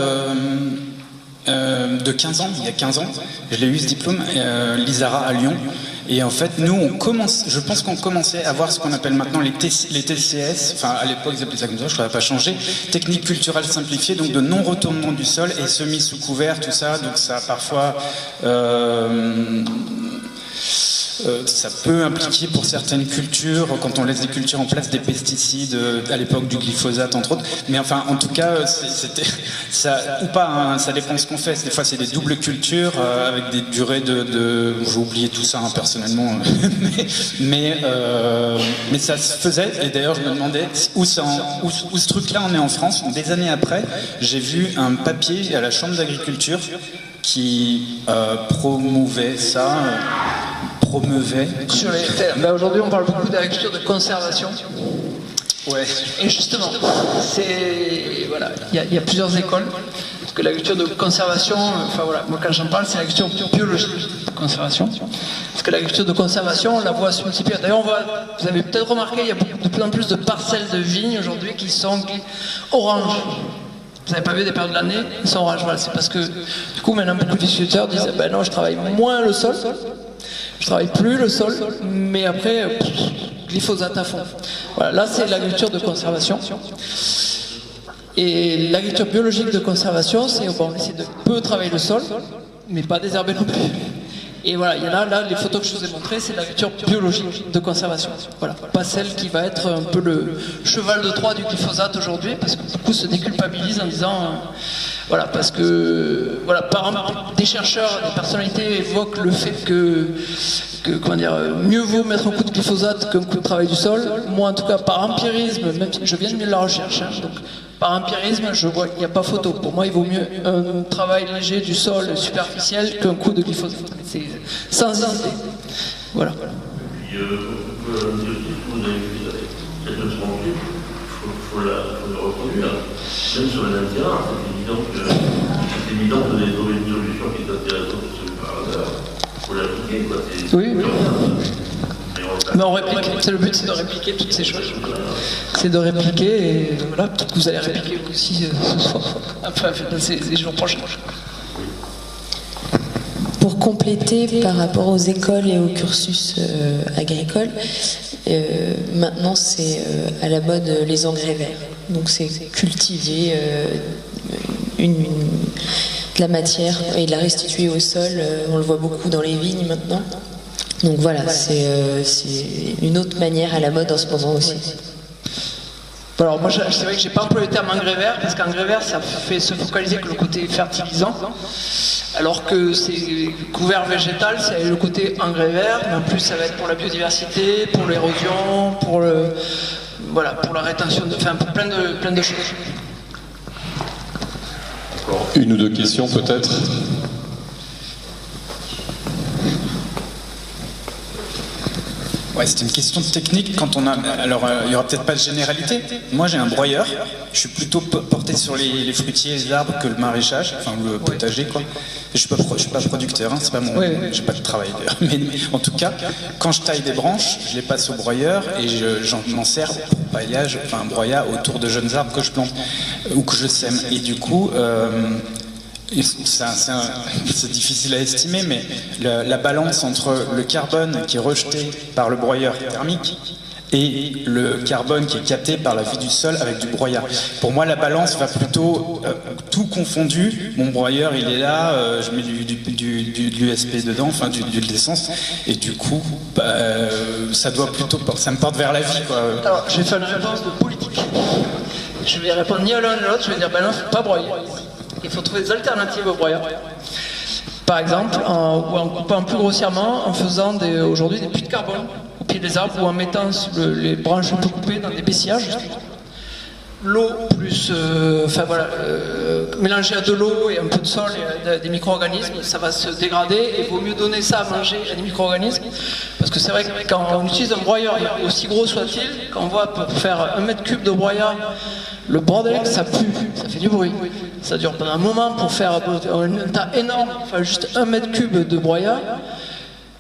de 15 ans, il y a 15 ans, je l'ai eu ce diplôme, l'ISARA à Lyon. Et en fait, nous, je pense qu'on commençait à voir ce qu'on appelle maintenant les TCS, enfin à l'époque ils appelaient ça comme ça, je crois que ça n'a pas changé, technique culturelle simplifiée, donc de non-retournement du sol et semis sous couvert, tout ça, donc ça a parfois ça peut impliquer pour certaines cultures, quand on laisse des cultures en place, des pesticides, à l'époque du glyphosate entre autres. Mais enfin, en tout cas, c'était ça ou pas, hein, ça dépend de ce qu'on fait. Des fois, c'est des doubles cultures avec des durées de j'ai oublié tout ça hein, personnellement, mais ça se faisait. Et d'ailleurs, je me demandais où ce truc-là en est en France. Des années après, j'ai vu un papier à la Chambre d'agriculture qui promouvait ça. Sur les terres. Ben aujourd'hui, on parle beaucoup d'agriculture de conservation. Ouais. Et justement, voilà, il y a plusieurs écoles. Parce que l'agriculture de conservation, enfin voilà, moi quand j'en parle, c'est l'agriculture biologique de conservation. Parce que l'agriculture de conservation, on la voit se multiplier. D'ailleurs, vous avez peut-être remarqué, il y a de plus en plus de parcelles de vignes aujourd'hui qui sont oranges. Vous n'avez pas vu des périodes de l'année, ils sont oranges. Voilà, c'est parce que du coup, maintenant, beaucoup de viticulteurs disent ben non, je travaille moins le sol. Je travaille plus le sol, mais après, glyphosate à fond. Voilà, là, c'est l'agriculture de conservation. Et l'agriculture biologique de conservation, c'est bon, on essaie de peu travailler le sol, mais pas désherber non plus. Et voilà, il y en a là, les photos que je vous ai montrées, c'est l'agriculture biologique de conservation. Voilà, pas celle qui va être un peu le cheval de Troie du glyphosate aujourd'hui, parce que beaucoup se déculpabilisent en disant, voilà, parce que, voilà, par exemple, des chercheurs, des personnalités évoquent le fait que comment dire, mieux vaut mettre un coup de glyphosate qu'un coup de travail du sol. Moi, en tout cas, par empirisme, même si je viens de la recherche, hein, donc par empirisme, je vois qu'il n'y a pas photo. Pour moi, il vaut mieux un travail léger du sol superficiel qu'un coup de glyphosate. C'est sans hésiter. Voilà. Et puis, vous avez vu cette tranchée, il faut le reconduire. Même sur le même terrain, c'est évident que les trouver une solution qui est intéressante sur le paradis. Il faut l'appliquer, quoi. Oui. Mais on réplique, c'est le but, c'est de répliquer toutes ces choses. C'est de répliquer, et voilà, peut-être que vous allez répliquer vous aussi ce soir, enfin, ces jours prochains. Pour compléter par rapport aux écoles et au cursus agricole, maintenant c'est à la mode les engrais verts. Donc c'est cultiver de la matière et de la restituer au sol. On le voit beaucoup dans les vignes maintenant. Donc voilà, c'est une autre manière à la mode en ce moment aussi. Alors moi, c'est vrai que j'ai pas employé le terme engrais vert, parce qu'engrais vert, ça fait se focaliser que le côté fertilisant, alors que c'est couvert végétal, c'est le côté engrais vert, mais en plus ça va être pour la biodiversité, pour l'érosion, pour pour la rétention, enfin pour plein de choses. Une ou deux questions peut-être. Ouais, c'est une question de technique quand on a... Alors, il n'y aura peut-être pas de généralité. Moi, j'ai un broyeur. Je suis plutôt porté sur les fruitiers et les arbres que le maraîchage, enfin le potager, quoi. Et je suis pas producteur, hein, c'est pas mon... J'ai pas de travail, d'ailleurs. Mais en tout cas, quand je taille des branches, je les passe au broyeur et j'en m'en sers pour paillage, enfin un broyat autour de jeunes arbres que je plante ou que je sème. Et du coup... c'est difficile à estimer, mais la balance entre le carbone qui est rejeté par le broyeur thermique et le carbone qui est capté par la vie du sol avec du broyat. Pour moi, la balance va plutôt tout confondu. Mon broyeur, il est là, je mets de l'USP dedans, enfin de l'huile d'essence, et du coup, ça me porte vers la vie, quoi. Alors, je vais faire une réponse de politique. Je vais répondre ni à l'un ni à l'autre, je vais dire, ben non, faut pas broyer. Il faut trouver des alternatives au broyat. Par exemple, en coupant plus grossièrement, en faisant aujourd'hui des puits de carbone au pied des arbres ou en mettant les branches un peu coupées dans des baissillages. L'eau plus, mélanger à de l'eau et un peu de sol et à des micro-organismes, ça va se dégrader et il vaut mieux donner ça à manger à des micro-organismes. Parce que c'est vrai que quand on utilise un broyeur, aussi gros soit-il, quand on voit pour faire 1 mètre cube de broyat, le bordel, ça pue, ça fait du bruit. Ça dure pendant un moment pour faire un tas énorme, enfin juste 1 mètre cube de broyat.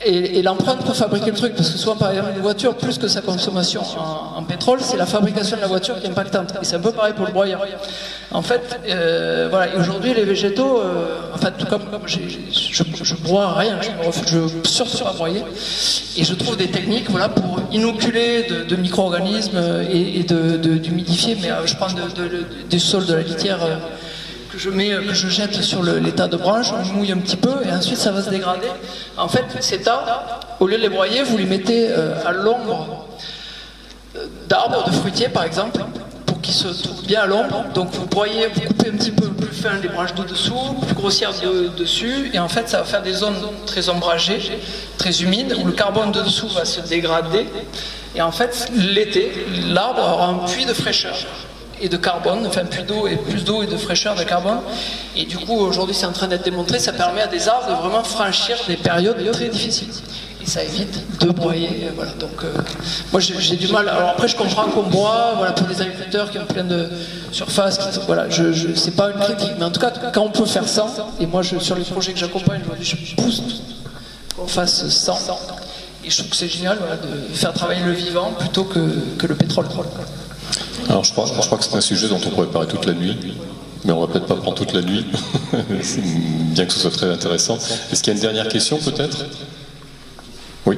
Et l'empreinte pour fabriquer le truc, parce que souvent par exemple une voiture, plus que sa consommation en pétrole, c'est la fabrication de la voiture qui est impactante. Et c'est un peu pareil pour le broyeur. En fait, voilà, et aujourd'hui les végétaux, en fait, tout comme je broie rien, je sur à broyer, et je trouve des techniques, voilà, pour inoculer de micro-organismes et d'humidifier, mais je prends du sol de la litière que je jette sur les tas de branches, on mouille un petit peu et ensuite ça va se dégrader. En fait, ces tas, au lieu de les broyer, vous les mettez à l'ombre d'arbres, de fruitiers par exemple, pour qu'ils se trouvent bien à l'ombre. Donc vous broyez, vous coupez un petit peu plus fin les branches de dessous, plus grossières dessus, et en fait ça va faire des zones très ombragées, très humides, où le carbone de dessous va se dégrader. Et en fait, l'été, l'arbre aura un puits de fraîcheur et de carbone, enfin plus d'eau et de fraîcheur de carbone. Et du coup, aujourd'hui, c'est en train d'être démontré, ça permet à des arbres de vraiment franchir des périodes très difficiles. Et ça évite de broyer. Voilà. Donc, moi, j'ai du mal. Alors après, je comprends qu'on broie, voilà, pour des agriculteurs qui ont plein de surface. Voilà, c'est pas une critique, mais en tout cas, quand on peut faire ça, et moi, sur les projets que j'accompagne, je pousse qu'on fasse 100. Et je trouve que c'est génial, voilà, de faire travailler le vivant plutôt que le pétrole. Alors je crois que c'est un sujet dont on pourrait parler toute la nuit, mais on va peut-être pas prendre toute la nuit, bien que ce soit très intéressant. Est-ce qu'il y a une dernière question peut-être? Oui.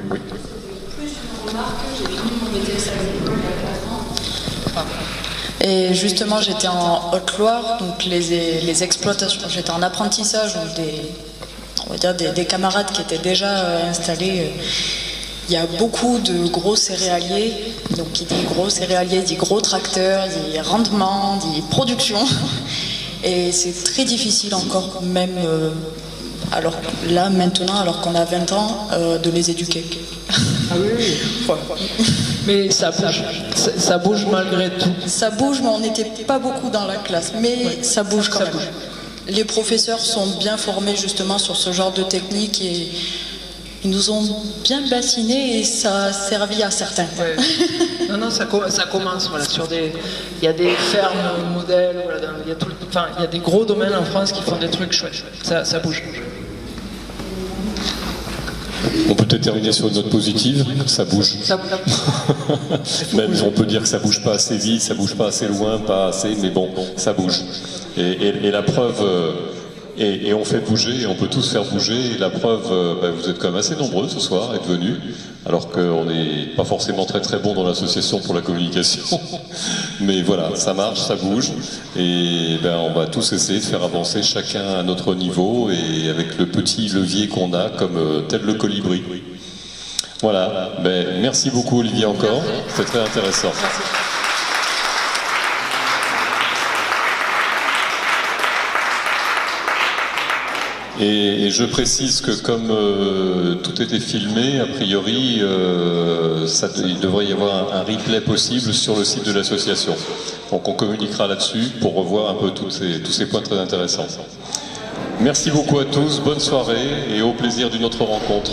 Et justement, j'étais en Haute-Loire, donc les exploitations, j'étais en apprentissage, donc on va dire des camarades qui étaient déjà installés. Il y a beaucoup de gros céréaliers, donc qui dit gros céréaliers, dit gros tracteurs, dit rendement, dit production. Et c'est très difficile encore, même alors là, maintenant, alors qu'on a 20 ans, de les éduquer. Ah oui. Ouais. Mais ça bouge malgré tout. Ça bouge, mais on n'était pas beaucoup dans la classe. Mais ça bouge quand même. Les professeurs sont bien formés justement sur ce genre de technique et ils nous ont bien bassinés et ça a servi à certains. Ouais. Non, ça commence. Voilà, il y a des fermes modèles, voilà, il y a des gros domaines en France qui font des trucs chouettes. Ça bouge. On peut peut-être terminer sur une note positive, ça bouge. Même on peut dire que ça bouge pas assez vite, ça bouge pas assez loin, pas assez, mais bon, ça bouge. Et la preuve, et on fait bouger, et on peut tous faire bouger, et la preuve, vous êtes quand même assez nombreux ce soir, être venus, alors qu'on n'est pas forcément très très bon dans l'association pour la communication. Mais voilà, ça marche, ça bouge, et on va tous essayer de faire avancer chacun à notre niveau, et avec le petit levier qu'on a, comme tel le colibri. Voilà, merci beaucoup Olivier encore, c'était très intéressant. Merci. Et je précise que comme tout était filmé, a priori, il devrait y avoir un replay possible sur le site de l'association. Donc on communiquera là-dessus pour revoir un peu tous ces points très intéressants. Merci beaucoup à tous, bonne soirée et au plaisir d'une autre rencontre.